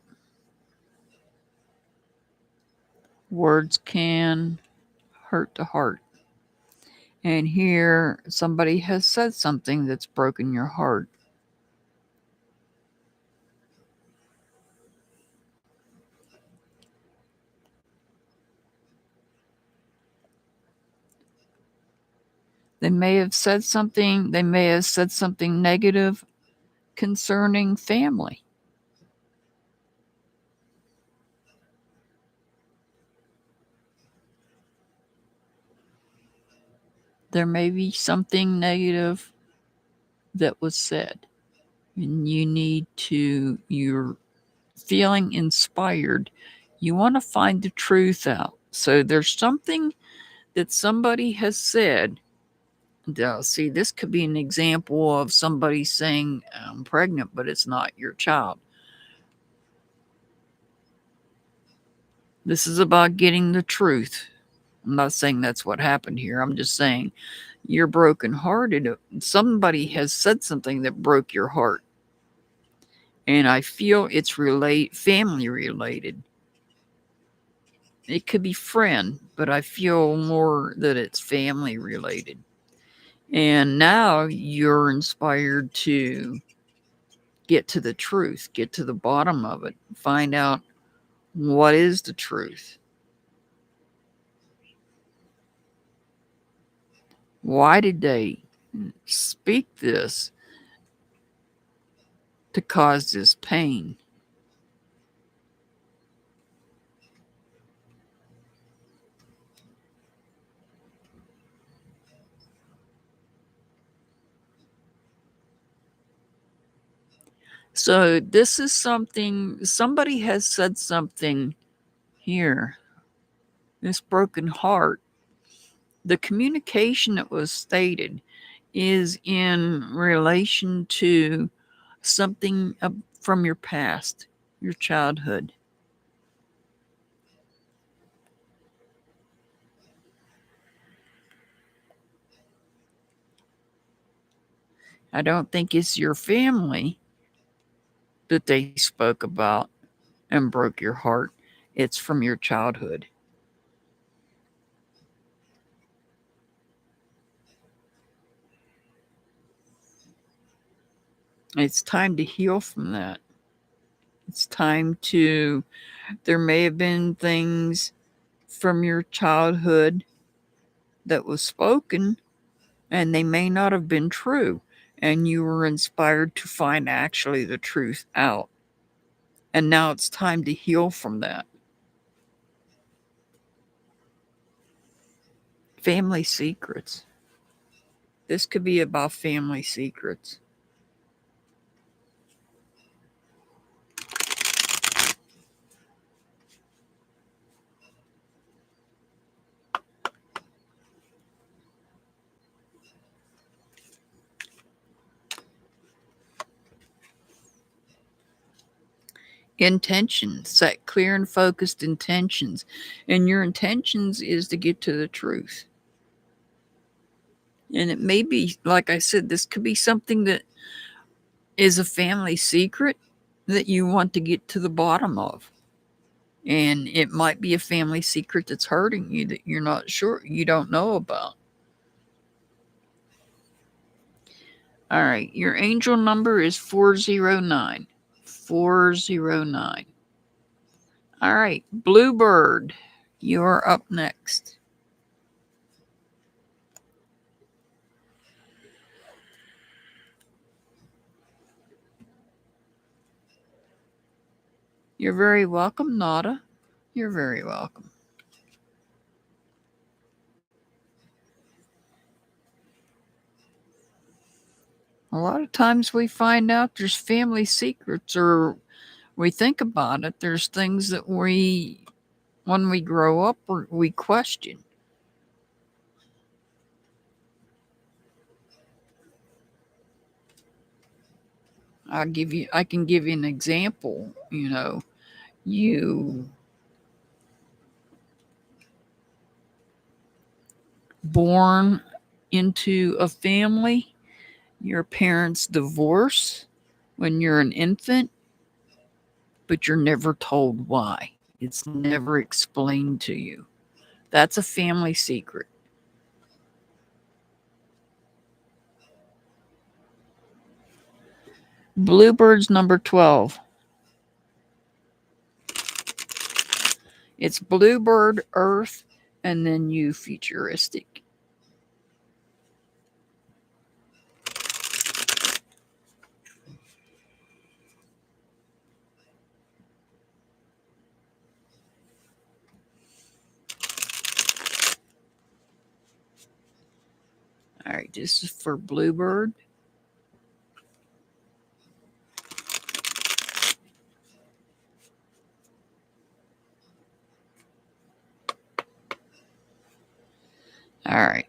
Speaker 1: Words can hurt the heart. And here somebody has said something that's broken your heart. They may have said something negative concerning family. There may be something negative that was said, and you're feeling inspired. You want to find the truth out. So there's something that somebody has said. See, this could be an example of somebody saying, I'm pregnant, but it's not your child. This is about getting the truth. I'm not saying that's what happened here. I'm just saying you're brokenhearted. Somebody has said something that broke your heart. And I feel it's family related. It could be friend, but I feel more that it's family related. And now you're inspired to get to the truth, get to the bottom of it, find out what is the truth. Why did they speak this to cause this pain? So this is somebody has said something here. This broken heart. The communication that was stated is in relation to something from your past. your childhood. I don't think it's your family that they spoke about and broke your heart. It's from your childhood. It's time to heal from that. It's time to, there may have been things from your childhood that was spoken, and they may not have been true. And you were inspired to find actually the truth out. And now it's time to heal from that. Family secrets. This could be about family secrets. Intentions. Set clear and focused intentions. And your intentions is to get to the truth. And it may be, like I said, this could be something that is a family secret that you want to get to the bottom of. And it might be a family secret that's hurting you that you're not sure, you don't know about. All right, your angel number is 409. 409. All right, Bluebird, you're up next. You're very welcome, Nada. You're very welcome. A lot of times we find out there's family secrets, or we think about it, there's things that when we grow up, we question. I can give you an example. You born into a family, your parents divorce when you're an infant, but you're never told why. It's never explained to you. That's a family secret. Bluebird's number 12. It's Bluebird, Earth, and then you futuristic. All right, this is for Bluebird. All right.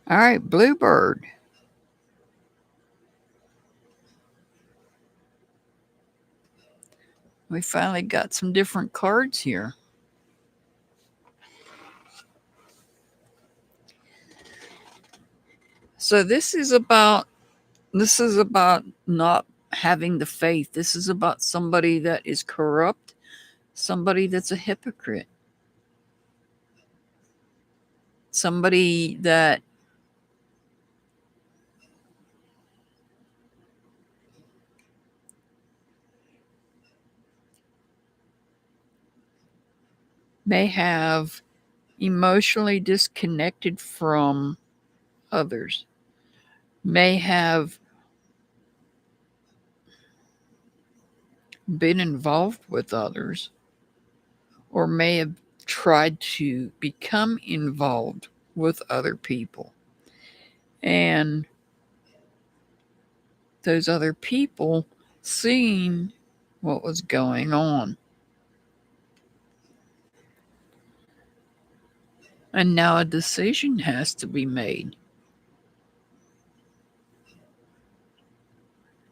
Speaker 1: All right, Bluebird. We finally got some different cards here. So this is about not having the faith. This is about somebody that is corrupt, somebody that's a hypocrite, somebody that may have emotionally disconnected from others, may have been involved with others, or may have tried to become involved with other people. And those other people seeing what was going on. And now a decision has to be made.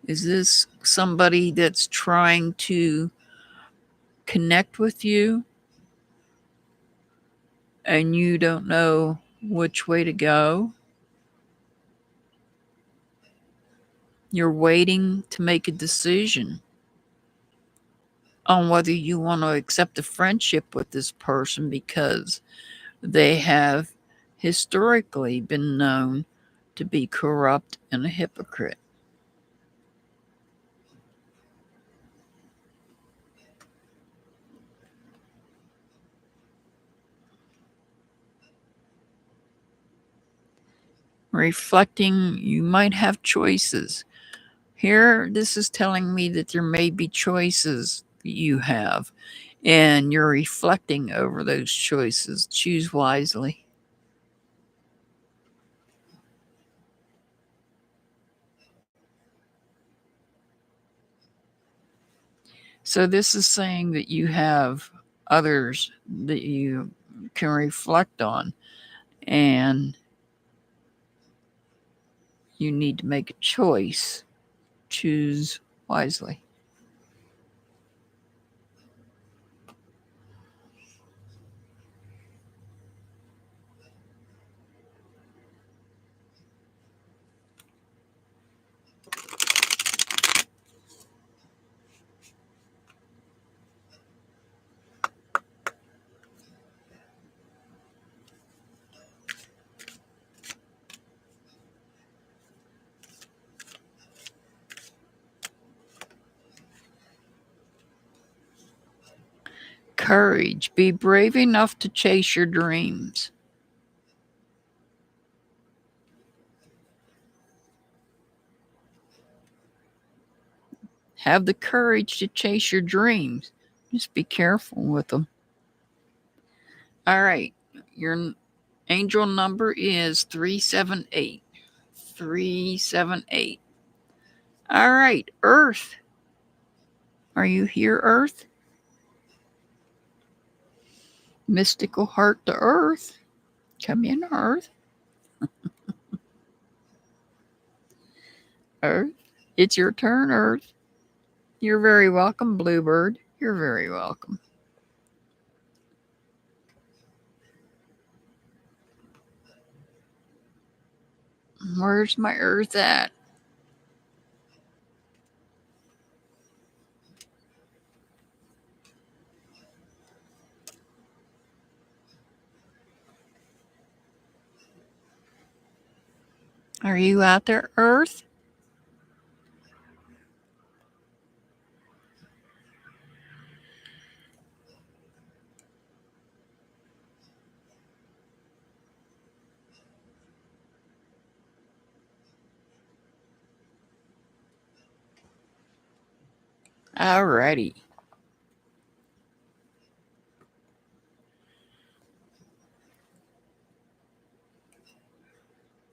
Speaker 1: Is this somebody that's trying to connect with you and you don't know which way to go? You're waiting to make a decision on whether you want to accept a friendship with this person because they have historically been known to be corrupt and a hypocrite. Reflecting, you might have choices. Here, this is telling me that there may be choices that you have, and you're reflecting over those choices. Choose wisely. So, this is saying that you have others that you can reflect on, and you need to make a choice. Choose wisely. Courage. Be brave enough to chase your dreams. Have the courage to chase your dreams. Just be careful with them. All right. Your angel number is 378. 378. All right. Earth. Are you here, Earth? Mystical heart to Earth. Come in, Earth. Earth. It's your turn, Earth. You're very welcome, Bluebird. You're very welcome. Where's my Earth at? Are you out there, Earth? Alrighty.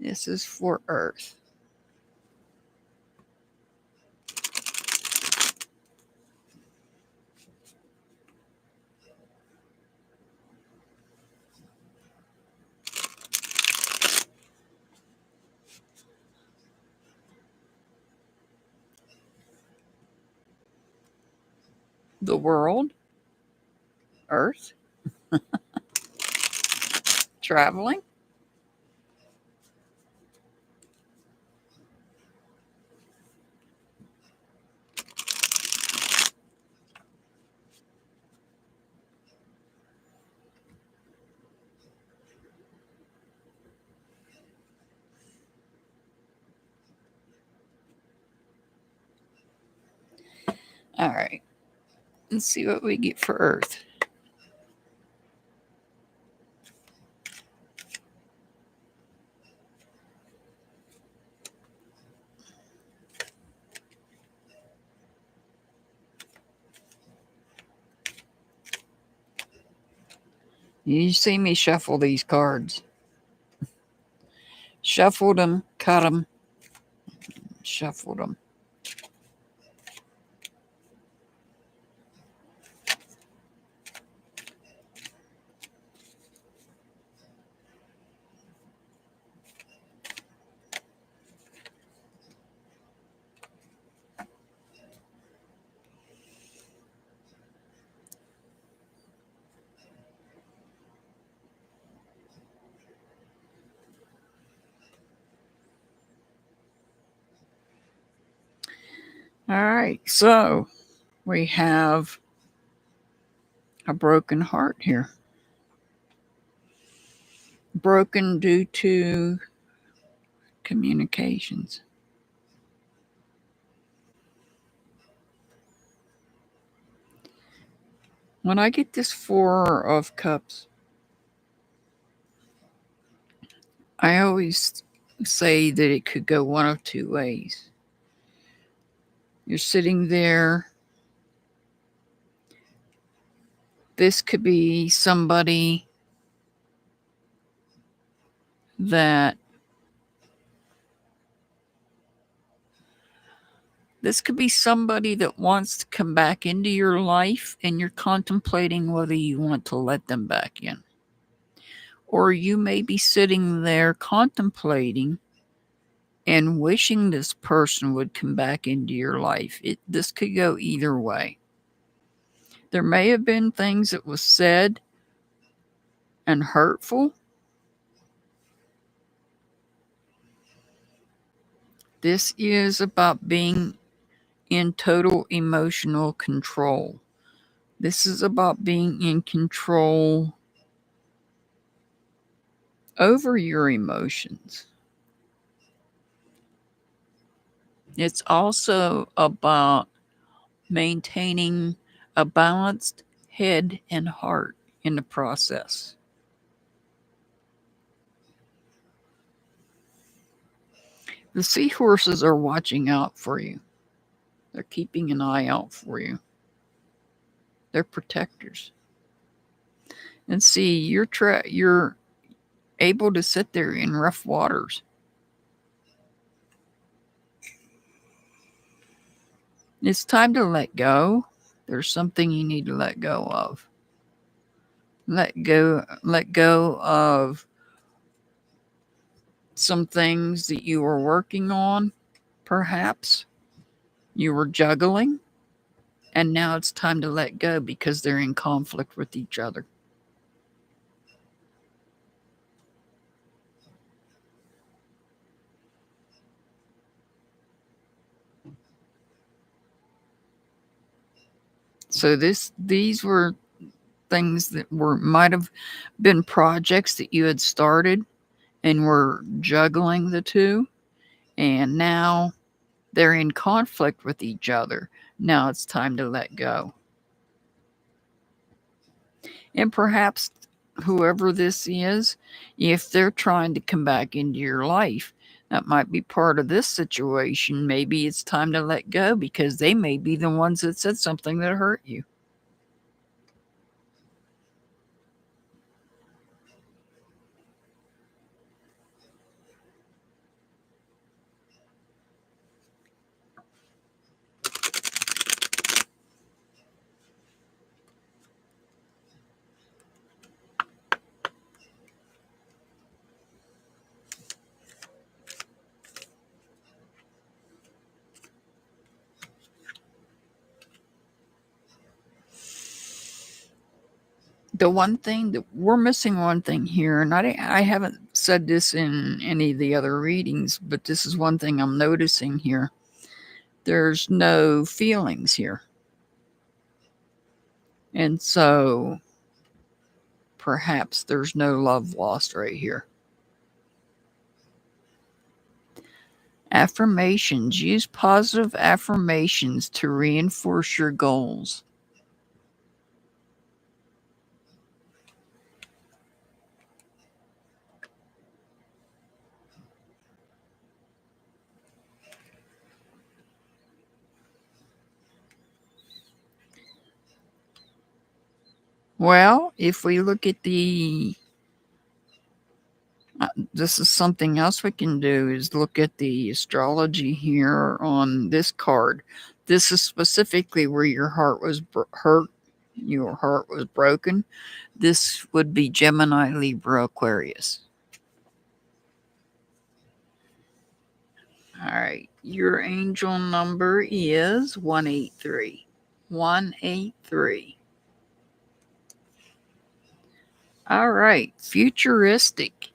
Speaker 1: This is for Earth. The world, Earth, traveling. All right. Let's see what we get for Earth. You see me shuffle these cards. Shuffled them, cut them, shuffled them. All right, so we have a broken heart here. Broken due to communications. When I get this Four of Cups, I always say that it could go one of two ways. You're sitting there. This could be somebody that wants to come back into your life and you're contemplating whether you want to let them back in. Or you may be sitting there contemplating and wishing this person would come back into your life. This could go either way. There may have been things that was said and hurtful. This is about being in total emotional control. This is about being in control over your emotions. It's also about maintaining a balanced head and heart in the process. The seahorses are watching out for you. They're keeping an eye out for you. They're protectors. And see, you're able to sit there in rough waters. It's time to let go. There's something you need to let go of. Let go of some things that you were working on, perhaps. You were juggling, and now it's time to let go because they're in conflict with each other. So these were things that might have been projects that you had started and were juggling the two, and now they're in conflict with each other. Now it's time to let go. And perhaps whoever this is, if they're trying to come back into your life, that might be part of this situation. Maybe it's time to let go because they may be the ones that said something that hurt you. The one thing that we're missing one thing here, and I haven't said this in any of the other readings, but this is one thing I'm noticing here. There's no feelings here. And so perhaps there's no love lost right here. Affirmations. Use positive affirmations to reinforce your goals. Well, if we look at this is something else we can do is look at the astrology here on this card. This is specifically where your heart was hurt, your heart was broken. This would be Gemini, Libra, Aquarius. All right. Your angel number is 183. 183. All right. Futuristic.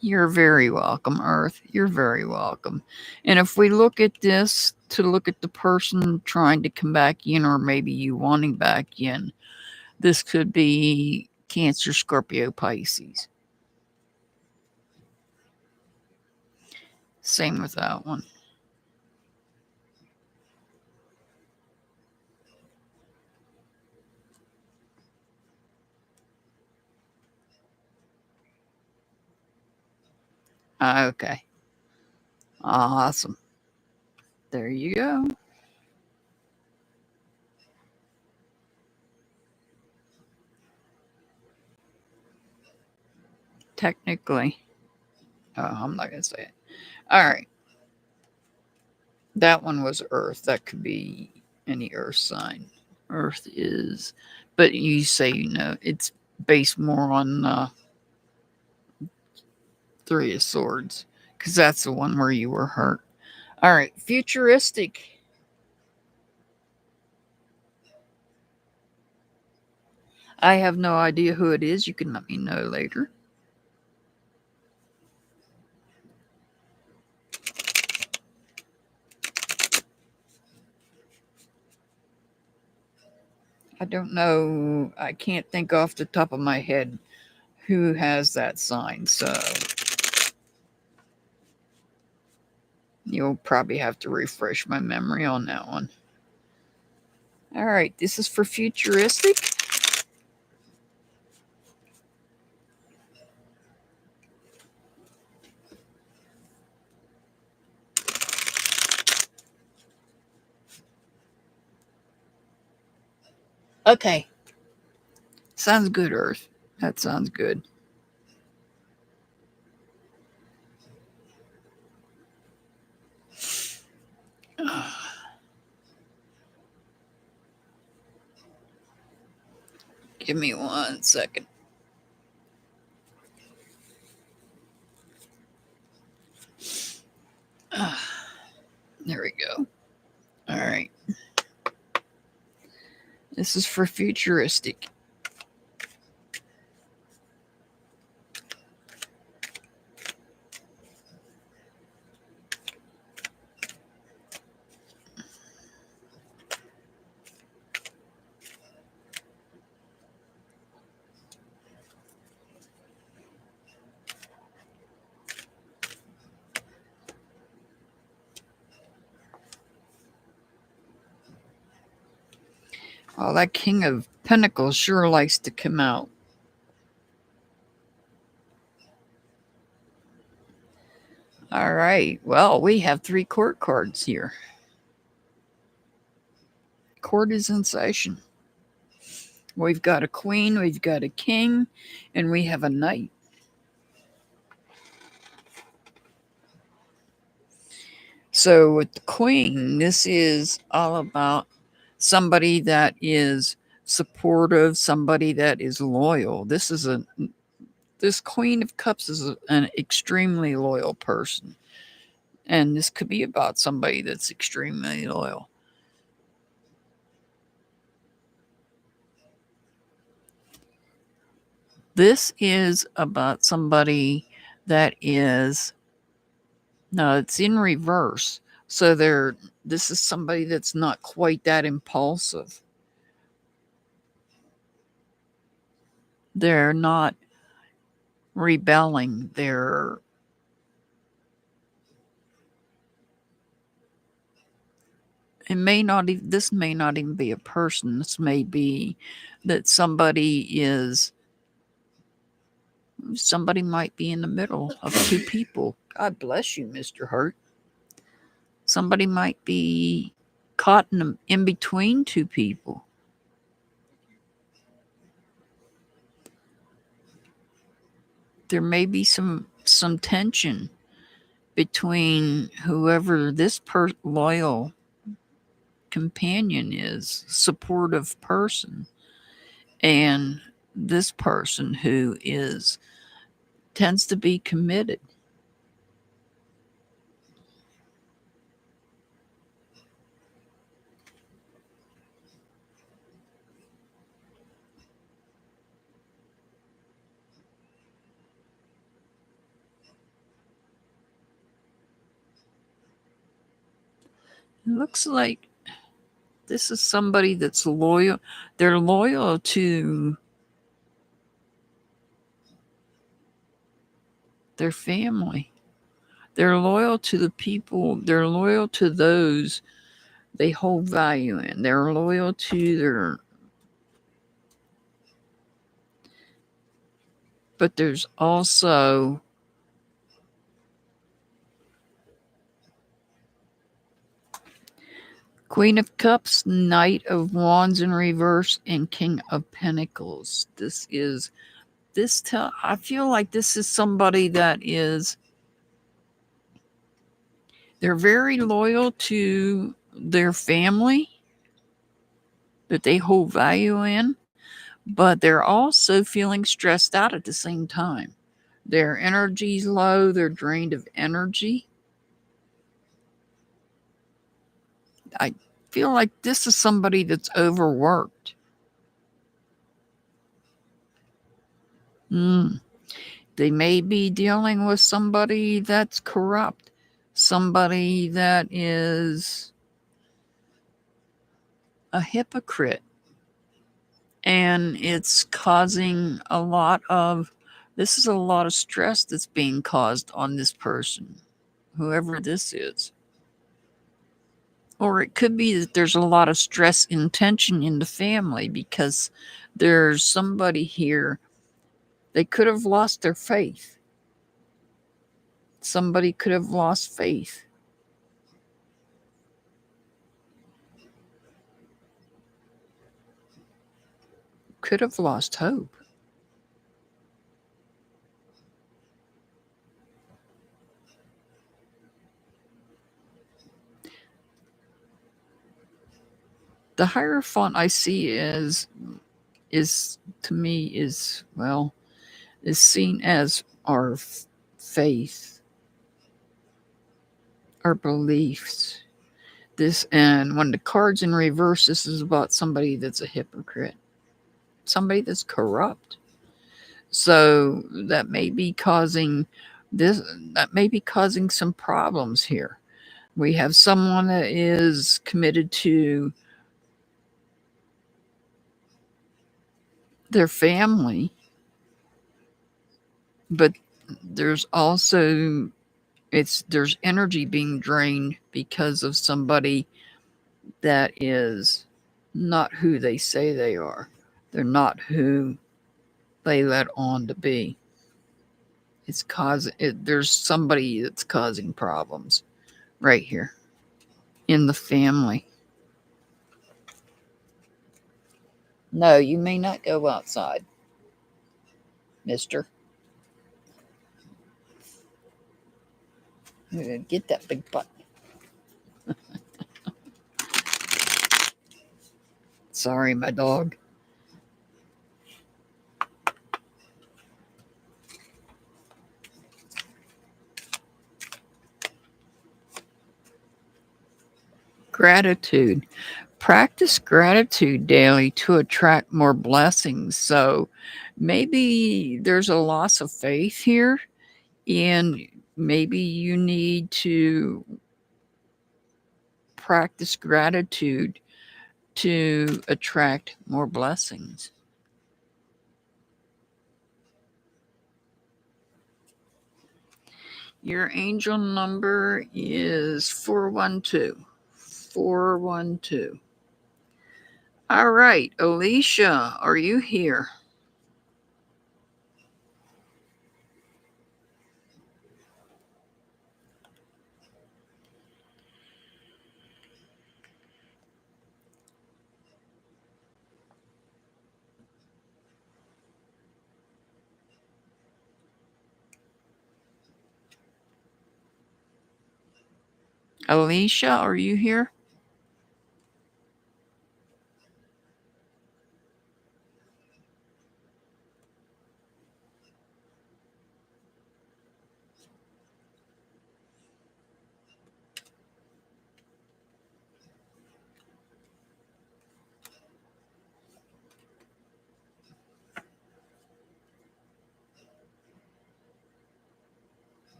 Speaker 1: You're very welcome, Earth. You're very welcome. And if we look at this to look at the person trying to come back in, or maybe you wanting back in, this could be Cancer, Scorpio, Pisces. Same with that one. Okay. Awesome. There you go. Technically. Oh, I'm not going to say it. All right. That one was Earth. That could be any Earth sign. Earth is, but you say it's based more on Three of Swords because that's the one where you were hurt. All right, futuristic. I have no idea who it is. You can let me know later. I don't know. I can't think off the top of my head who has that sign. So you'll probably have to refresh my memory on that one. All right, this is for futuristic. Okay. Sounds good, Earth. That sounds good. Give me 1 second. There we go. All right. This is for futuristic. Oh, that King of Pentacles sure likes to come out. All right. Well, we have 3 court cards here. Court is in session. We've got a queen, we've got a king, and we have a knight. So with the queen, this is all about somebody that is supportive, somebody that is loyal. This Queen of Cups is an extremely loyal person. And this could be about somebody that's extremely loyal. This is about somebody that is, no, it's in reverse. So this is somebody that's not quite that impulsive. They're not rebelling. This may not even be a person. This may be that somebody might be in the middle of 2 people. God bless you, Mr. Hurt. Somebody might be caught in between 2 people. there may be some tension between whoever this loyal companion is, supportive person, and this person who tends to be committed. It looks like this is somebody that's loyal. They're loyal to their family. They're loyal to the people. They're loyal to those they hold value in. They're loyal to their. But there's also Queen of Cups, Knight of Wands in reverse, and King of Pentacles. I feel like this is somebody that they're very loyal to their family that they hold value in, but they're also feeling stressed out at the same time. Their energy's low, they're drained of energy. I feel like this is somebody that's overworked. They may be dealing with somebody that's corrupt, somebody that is a hypocrite. And it's causing this is a lot of stress that's being caused on this person, whoever this is. Or it could be that there's a lot of stress and tension in the family because there's somebody here. They could have lost their faith. Somebody could have lost faith. Could have lost hope. The Hierophant I see is to me is seen as our faith, our beliefs. And when the card's in reverse, this is about somebody that's a hypocrite, somebody that's corrupt. So that may be causing some problems here. We have someone that is committed to their family, but there's also there's energy being drained because of somebody that is not who they say they are. They're not who they let on to be. There's somebody that's causing problems right here in the family. No, you may not go outside, mister. Get that big butt. Sorry, my dog. Gratitude. Practice gratitude daily to attract more blessings. So maybe there's a loss of faith here, and maybe you need to practice gratitude to attract more blessings. Your angel number is 412. 412. All right, Alicia, are you here? Alicia, are you here?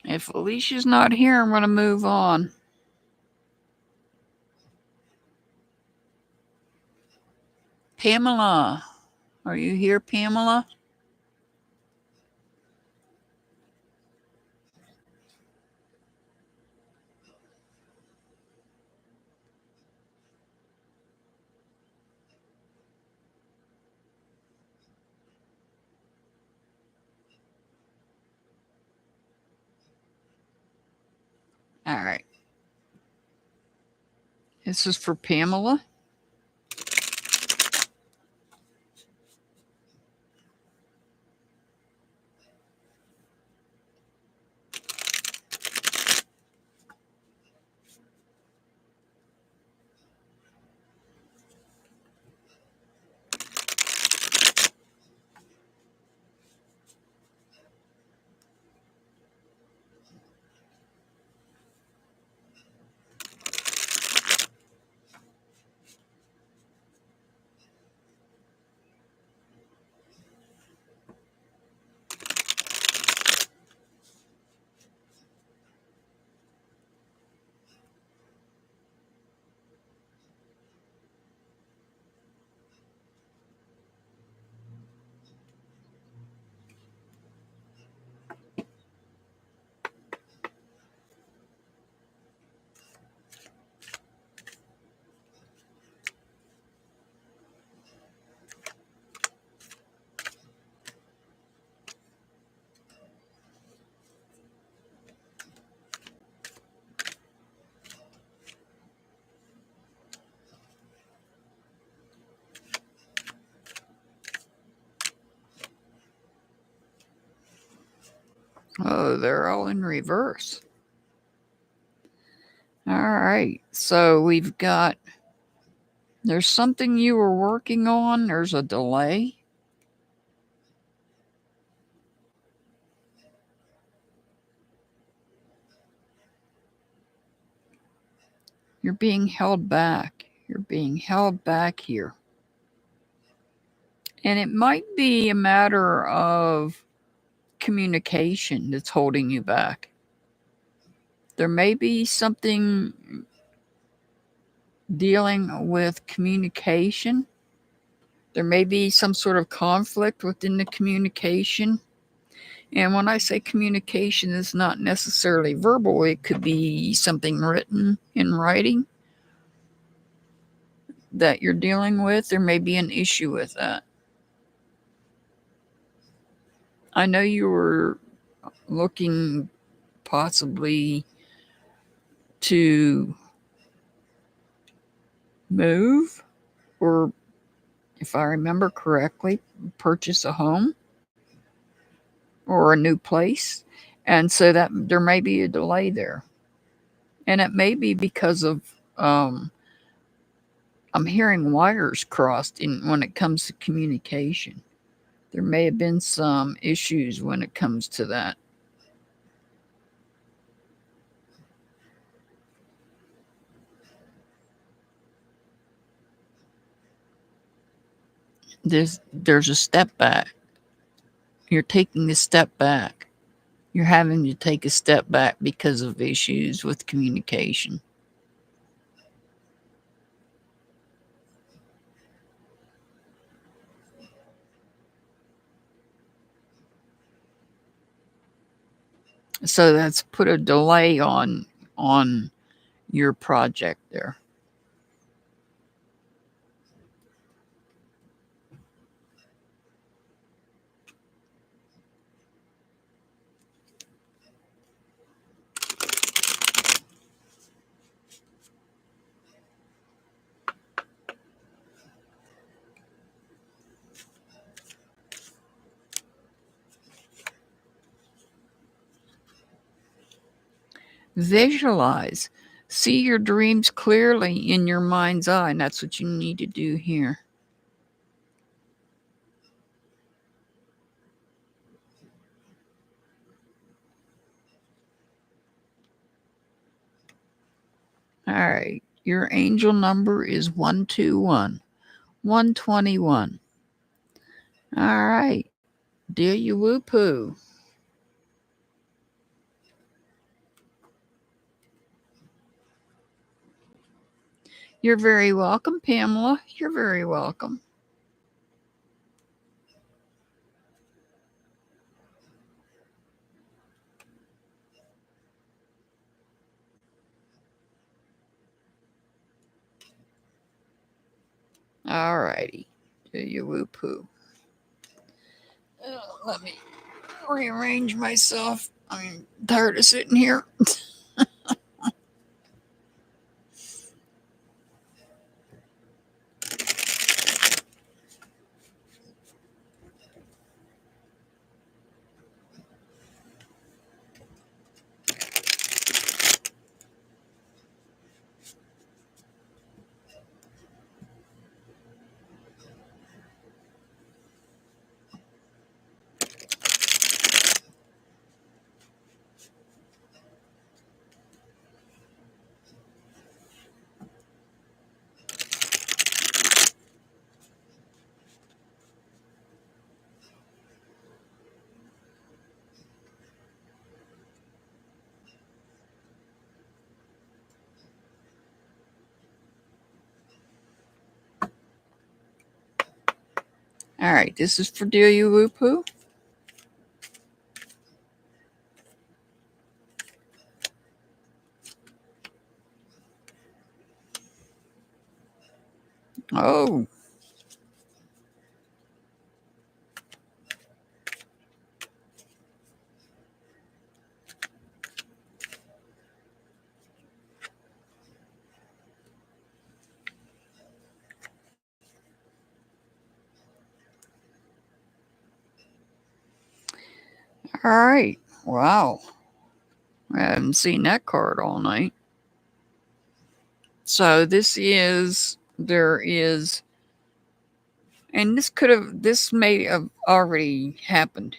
Speaker 1: If Alicia's not here, I'm going to move on. Pamela, are you here, Pamela? All right. This is for Pamela. Oh, they're all in reverse. All right. So we've got, there's something you were working on. There's a delay. You're being held back. You're being held back here. And it might be a matter of communication that's holding you back. There may be something dealing with communication. There may be some sort of conflict within the communication. And when I say communication, it's not necessarily verbal, it could be something written in writing that you're dealing with. There may be an issue with that. I know you were looking possibly to move, or if I remember correctly, purchase a home or a new place. And so that there may be a delay there. And it may be because of I'm hearing wires crossed in when it comes to communication. There may have been some issues when it comes to that. There's a step back. You're taking a step back. You're having to take a step back because of issues with communication. So that's put a delay on your project there. Visualize. See your dreams clearly in your mind's eye, and that's what you need to do here. All right. Your angel number is 121. 121. All right. Dear you woo poo. You're very welcome, Pamela. You're very welcome. All righty. Do you woo poo. Let me rearrange myself. I'm tired of sitting here. All right, this is for Dear You Woo Poo. Oh. All right. Wow. I haven't seen that card all night. So there is, and this may have already happened.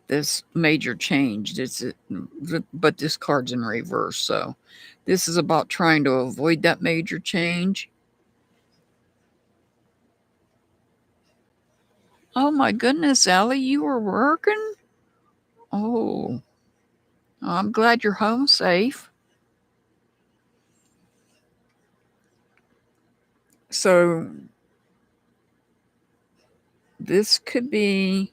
Speaker 1: This major change. But this card's in reverse. So this is about trying to avoid that major change. Oh my goodness, Allie, you were working? Oh, I'm glad you're home safe. So this could be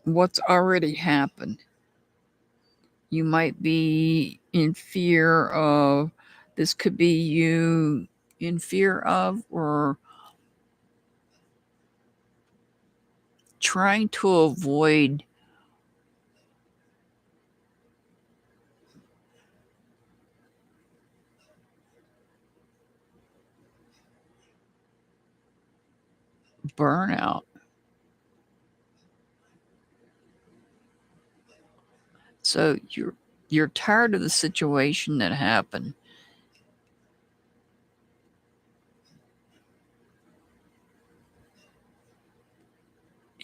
Speaker 1: what's already happened. You might be in fear of, this could be you in fear of or trying to avoid burnout. So you're tired of the situation that happened.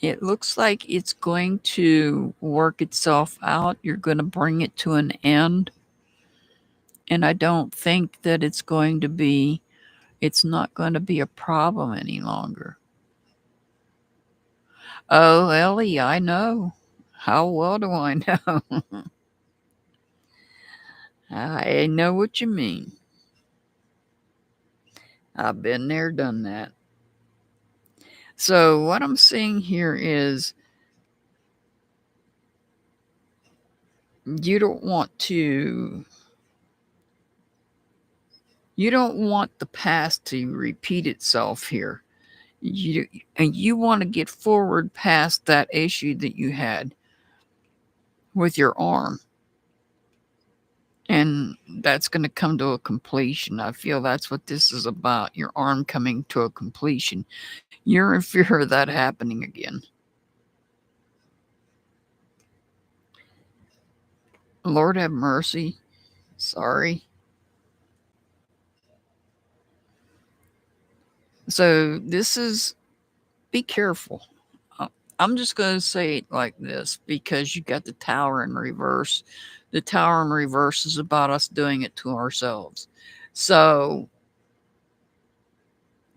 Speaker 1: It looks like it's going to work itself out. You're going to bring it to an end. And I don't think that it's not going to be a problem any longer. Oh, Ellie, I know. How well do I know? I know what you mean. I've been there, done that. So what I'm seeing here is you don't want the past to repeat itself here. You want to get forward past that issue that you had with your arm. And that's going to come to a completion. I feel that's what this is about. Your arm coming to a completion. You're in fear of that happening again. Lord have mercy. Sorry. So this is, be careful. I'm just going to say it like this because you got the tower in reverse. The tower in reverse is about us doing it to ourselves. So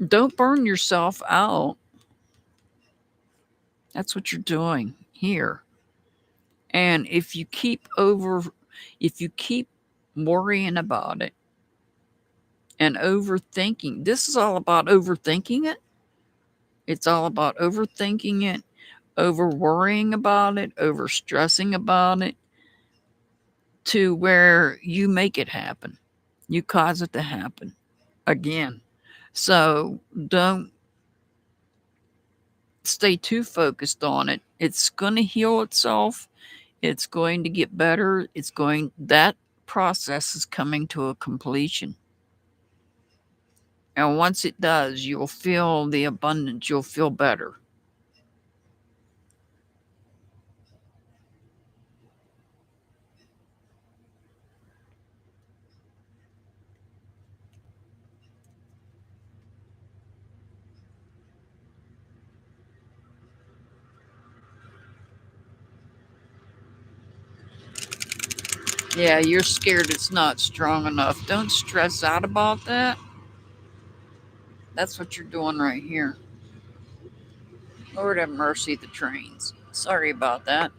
Speaker 1: don't burn yourself out. That's what you're doing here. And if you keep worrying about it and overthinking, this is all about overthinking it. It's all about overthinking it, over worrying about it, over stressing about it, to where you make it happen. You cause it to happen again. So don't stay too focused on it. It's going to heal itself. It's going to get better. That process is coming to a completion. And once it does, you'll feel the abundance. You'll feel better. Yeah, you're scared it's not strong enough. Don't stress out about that. That's what you're doing right here. Lord have mercy, the trains. Sorry about that.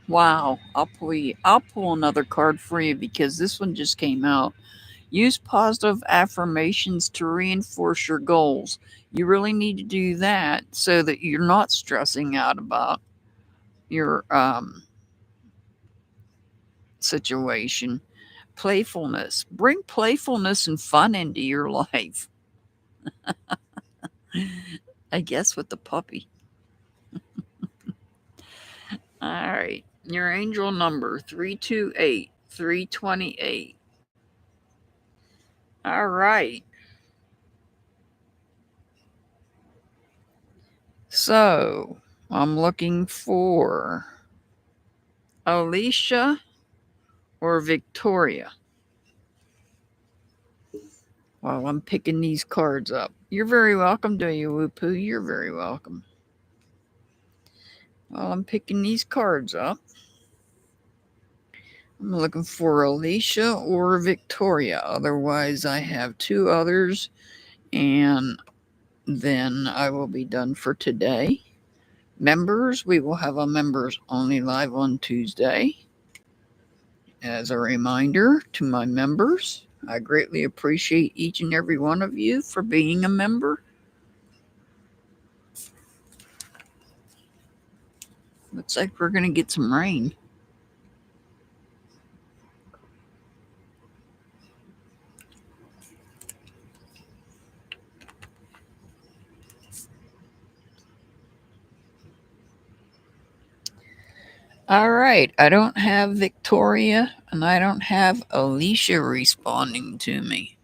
Speaker 1: Wow, I'll pull another card for you because this one just came out. Use positive affirmations to reinforce your goals. You really need to do that so that you're not stressing out about your situation. Playfulness. Bring playfulness and fun into your life. I guess with the puppy. All right. Your angel number 328, 328. All right. So I'm looking for Alicia or Victoria. While I'm picking these cards up. You're very welcome, do you, Whoopoo? You're very welcome. While I'm picking these cards up, I'm looking for Alicia or Victoria. Otherwise, I have two others, and then I will be done for today. Members, we will have a members only live on Tuesday. As a reminder to my members, I greatly appreciate each and every one of you for being a member. Looks like we're going to get some rain. All right. I don't have Victoria and I don't have Alicia responding to me.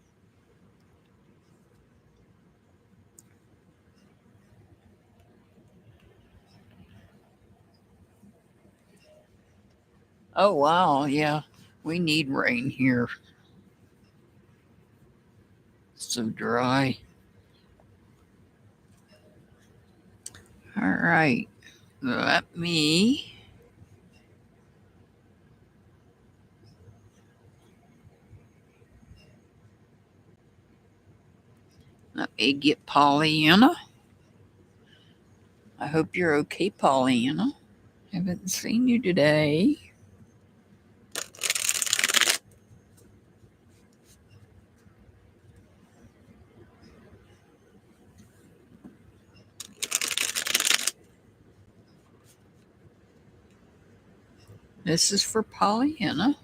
Speaker 1: Oh, wow. Yeah. We need rain here. So dry. All right. Let me get Pollyanna. I hope you're okay, Pollyanna. Haven't seen you today. This is for Pollyanna.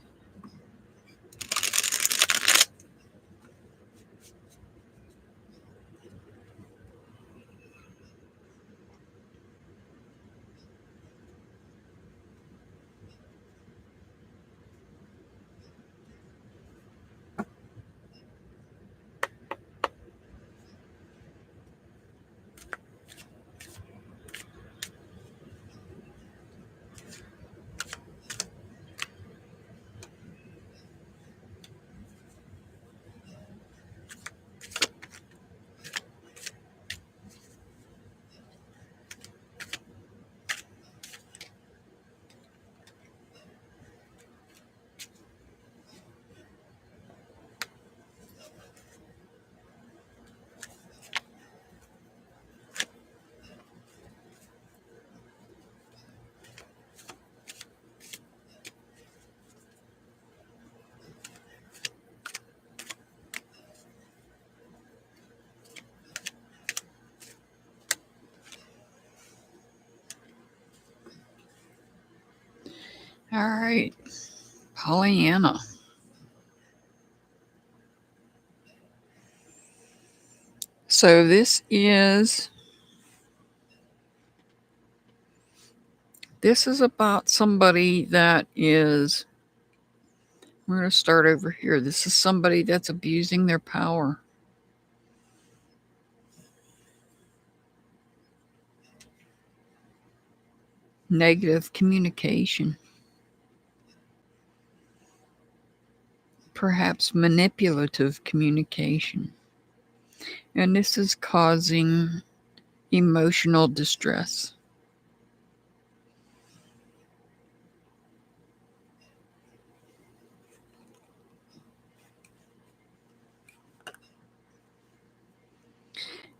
Speaker 1: All right. Pollyanna. So this is about somebody that is, we're going to start over here. This is somebody that's abusing their power. Negative communication. Perhaps manipulative communication. And this is causing emotional distress.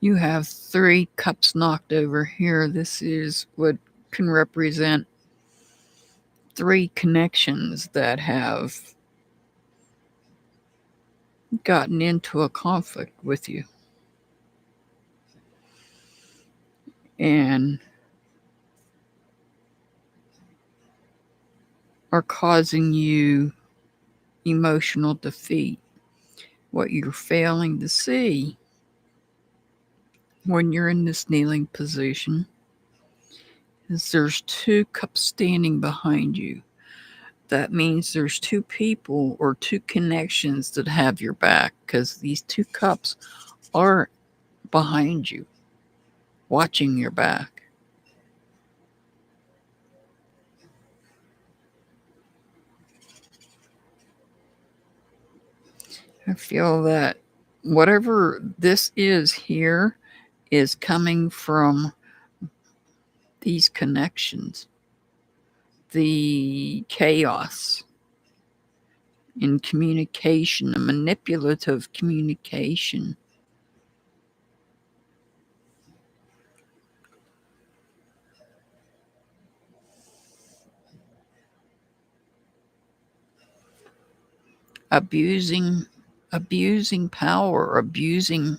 Speaker 1: You have 3 cups knocked over here. This is what can represent 3 connections that have gotten into a conflict with you. And are causing you emotional defeat. What you're failing to see when you're in this kneeling position is there's 2 cups standing behind you. That means there's 2 people or 2 connections that have your back, because these 2 cups are behind you, watching your back. I feel that whatever this is here is coming from these connections, the chaos in communication, a manipulative communication. Abusing power, abusing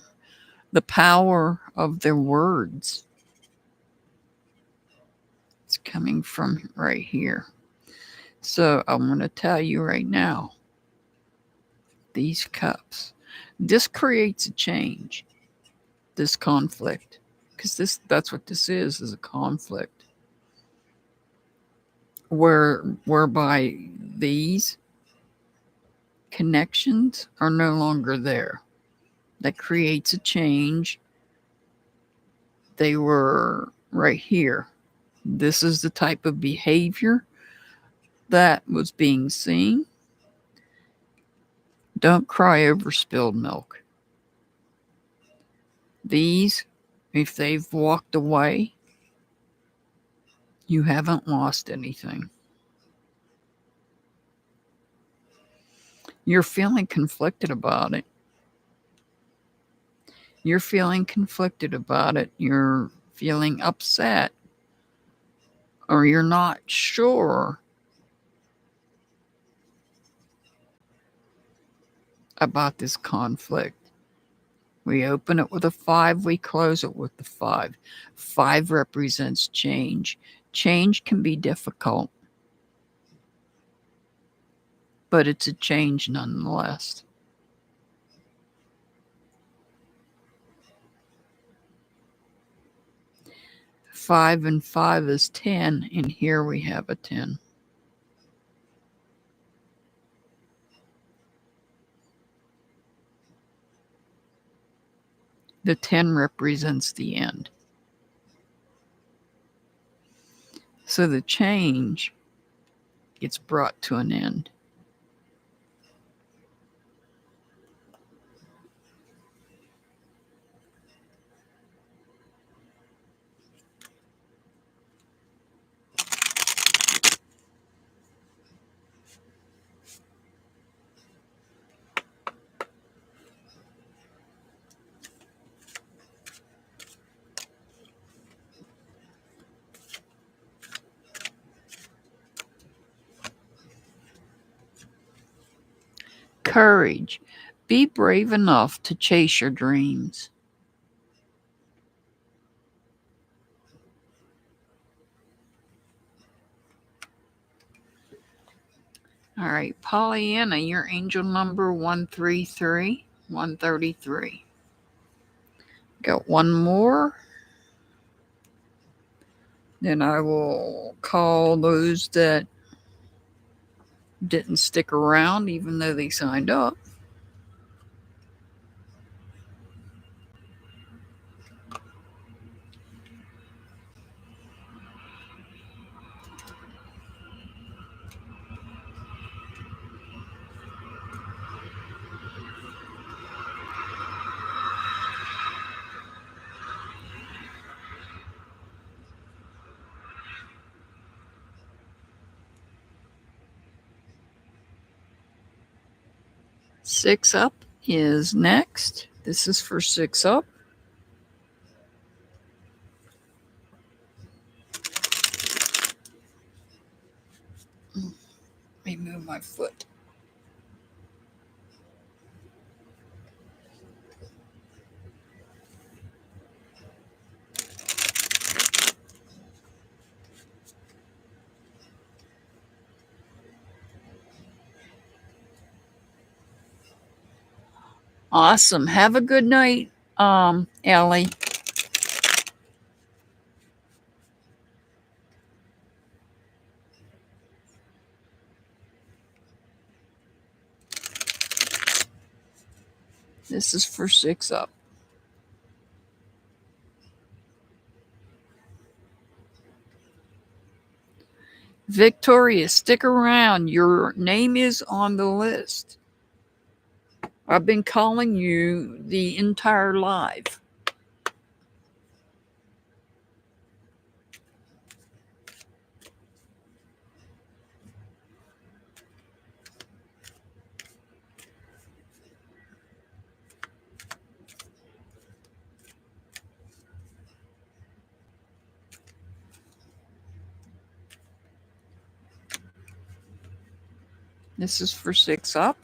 Speaker 1: the power of their words. It's coming from right here. So I'm going to tell you right now, these cups, this creates a change, this conflict, because that's what this is a conflict, whereby these connections are no longer there. That creates a change. They were right here. This is the type of behavior that was being seen. Don't cry over spilled milk. These, if they've walked away, you haven't lost anything. You're feeling conflicted about it. You're feeling conflicted about it. You're feeling upset, or you're not sure about this conflict. We open it with a 5, we close it with the 5. 5 represents change. Change can be difficult, but it's a change nonetheless. 5 and 5 is 10, and here we have a 10. The 10 represents the end. So the change gets brought to an end. Courage. Be brave enough to chase your dreams. All right, Pollyanna, your angel number 133. 133. Got one more. Then I will call those that didn't stick around even though they signed up. Six Up is next. This is for Six Up. Let me move my foot. Awesome. Have a good night, Ellie. This is for Six Up. Victoria, stick around. Your name is on the list. I've been calling you the entire live. This is for Six Up.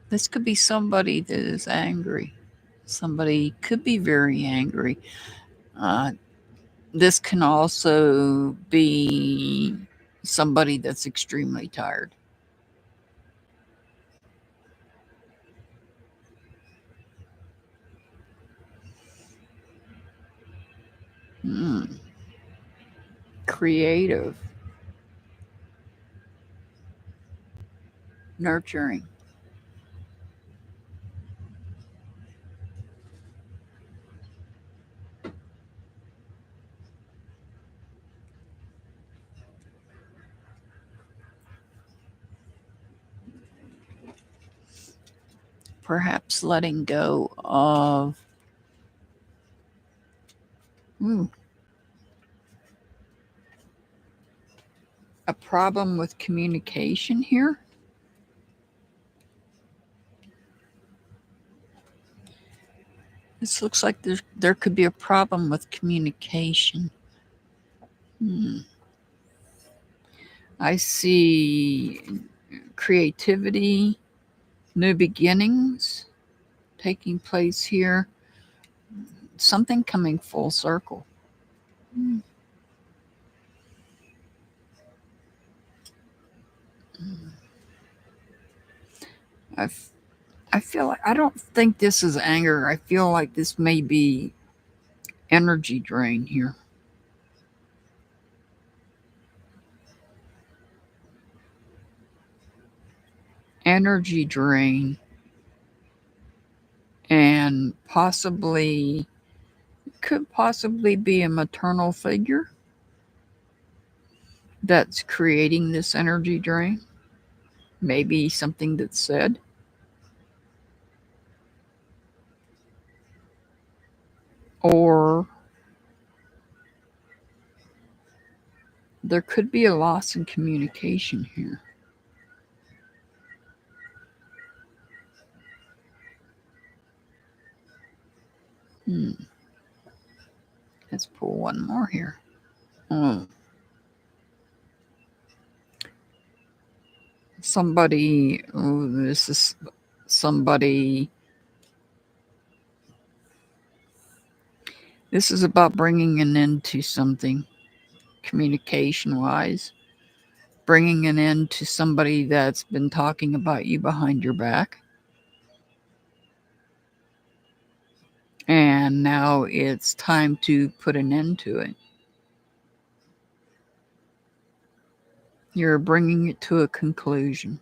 Speaker 1: This could be somebody that is angry. Somebody could be very angry. This can also be somebody that's extremely tired. Creative. Nurturing. Perhaps letting go of a problem with communication here. This looks like there could be a problem with communication. I see creativity, new beginnings taking place here. Something coming full circle. I feel like I don't think this is anger. I feel like this may be energy drain here. Energy drain, and could possibly be a maternal figure that's creating this energy drain. Maybe something that's said. or there could be a loss in communication here. Let's pull one more here. Oh. Somebody, oh, this is somebody. This is about bringing an end to something, communication wise. Bringing an end to somebody that's been talking about you behind your back. And now it's time to put an end to it. You're bringing it to a conclusion.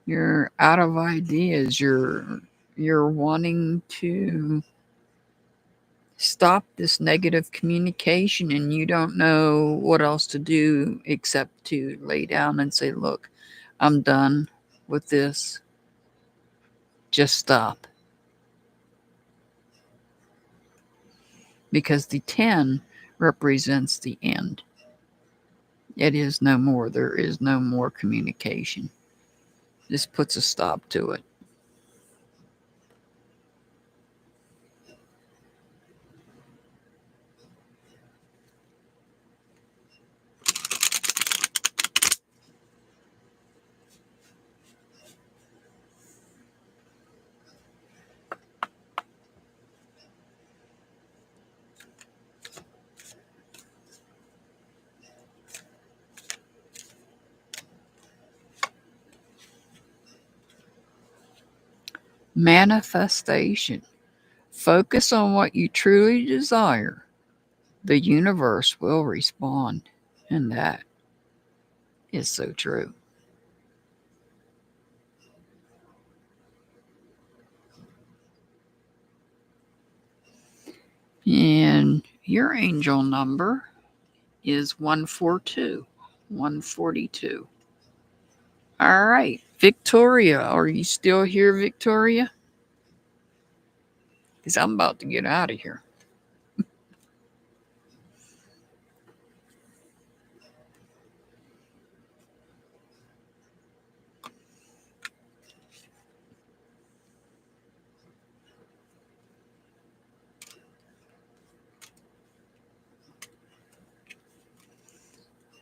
Speaker 1: You're out of ideas. You're wanting to stop this negative communication, and you don't know what else to do except to lay down and say, look, I'm done with this. Just stop. Because the 10 represents the end. It is no more. There is no more communication. This puts a stop to it. Manifestation. Focus on what you truly desire. The universe will respond. And that is so true. And your angel number is 142. 142. All right. Victoria, are you still here, Victoria? Because I'm about to get out of here.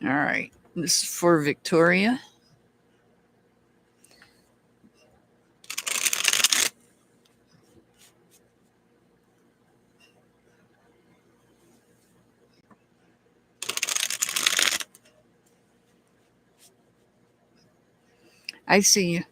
Speaker 1: All right. This is for Victoria. I see you.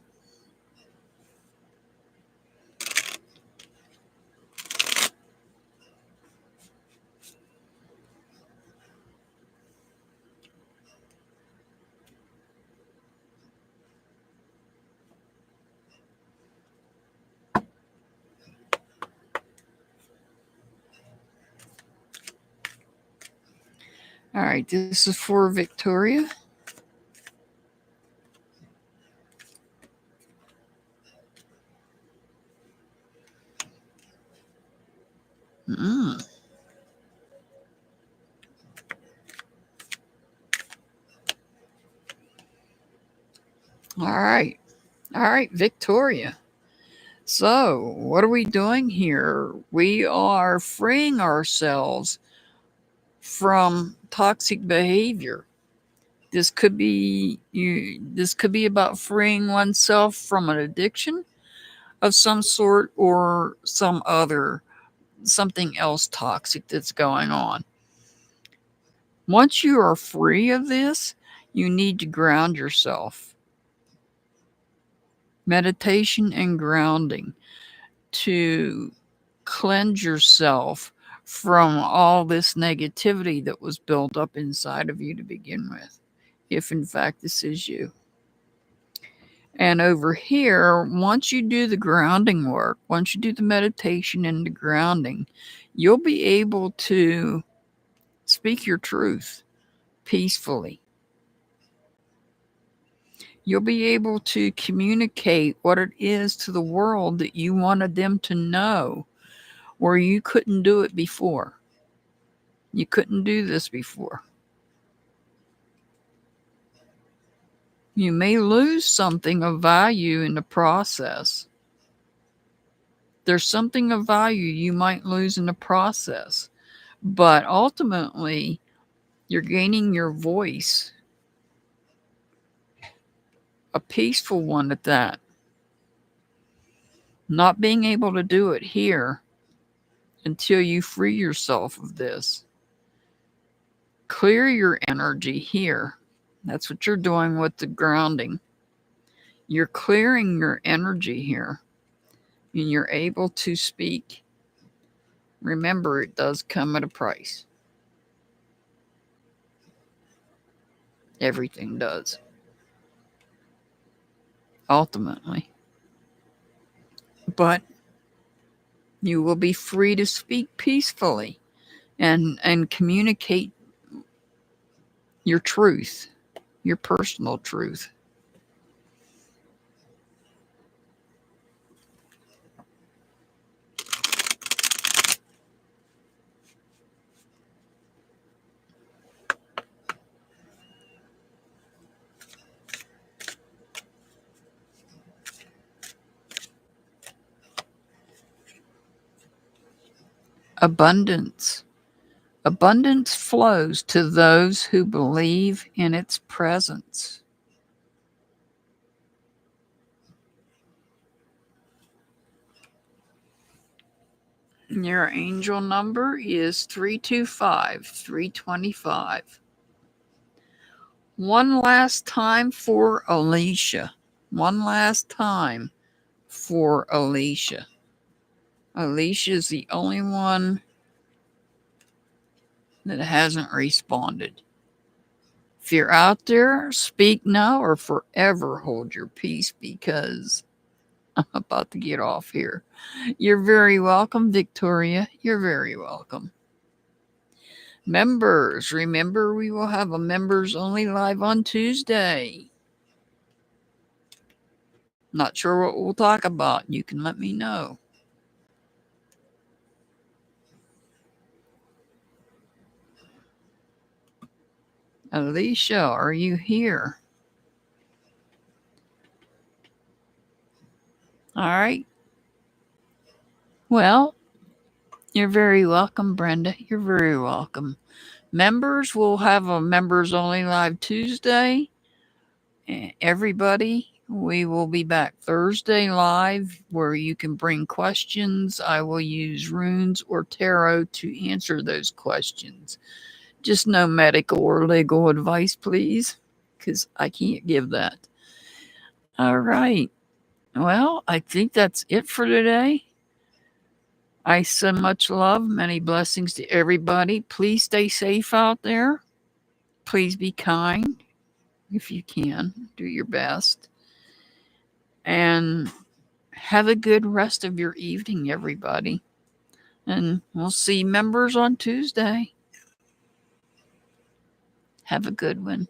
Speaker 1: All right. This is for Victoria. Mm. All right. All right, Victoria. So, what are we doing here? We are freeing ourselves from toxic behavior. This could be about freeing oneself from an addiction of some sort or something else toxic that's going on. Once you are free of this, you need to ground yourself. Meditation and grounding to cleanse yourself from all this negativity that was built up inside of you to begin with, if in fact this is you. And over here, once you do the grounding work, once you do the meditation and the grounding, you'll be able to Speak your truth peacefully. You'll be able to communicate what it is to the world that you wanted them to know, where you couldn't do it before. You couldn't do this before. You may lose something of value in the process. There's something of value you might lose in the process, but ultimately, you're gaining your voice, a peaceful one at that. Not being able to do it here until you free yourself of this. Clear your energy here. That's what you're doing with the grounding. You're clearing your energy here, and you're able to speak. Remember, it does come at a price. Everything does. Ultimately. But you will be free to speak peacefully and communicate your truth, your personal truth. Abundance. Abundance flows to those who believe in its presence. Your angel number is 325, 325. One last time for Alicia. One last time for Alicia. Alicia is the only one that hasn't responded. If you're out there, speak now or forever hold your peace, because I'm about to get off here. You're very welcome, Victoria. You're very welcome. Members, remember we will have a members only live on Tuesday. Not sure what we'll talk about. You can let me know. Alicia, are you here? All right. Well, you're very welcome, Brenda. You're very welcome. Members, will have a members only live Tuesday. Everybody, we will be back Thursday live where you can bring questions. I will use runes or tarot to answer those questions. Just no medical or legal advice, please, because I can't give that. All right. Well, I think that's it for today. I send much love, many blessings to everybody. Please stay safe out there. Please be kind if you can. Do your best. And have a good rest of your evening, everybody. And we'll see members on Tuesday. Have a good one.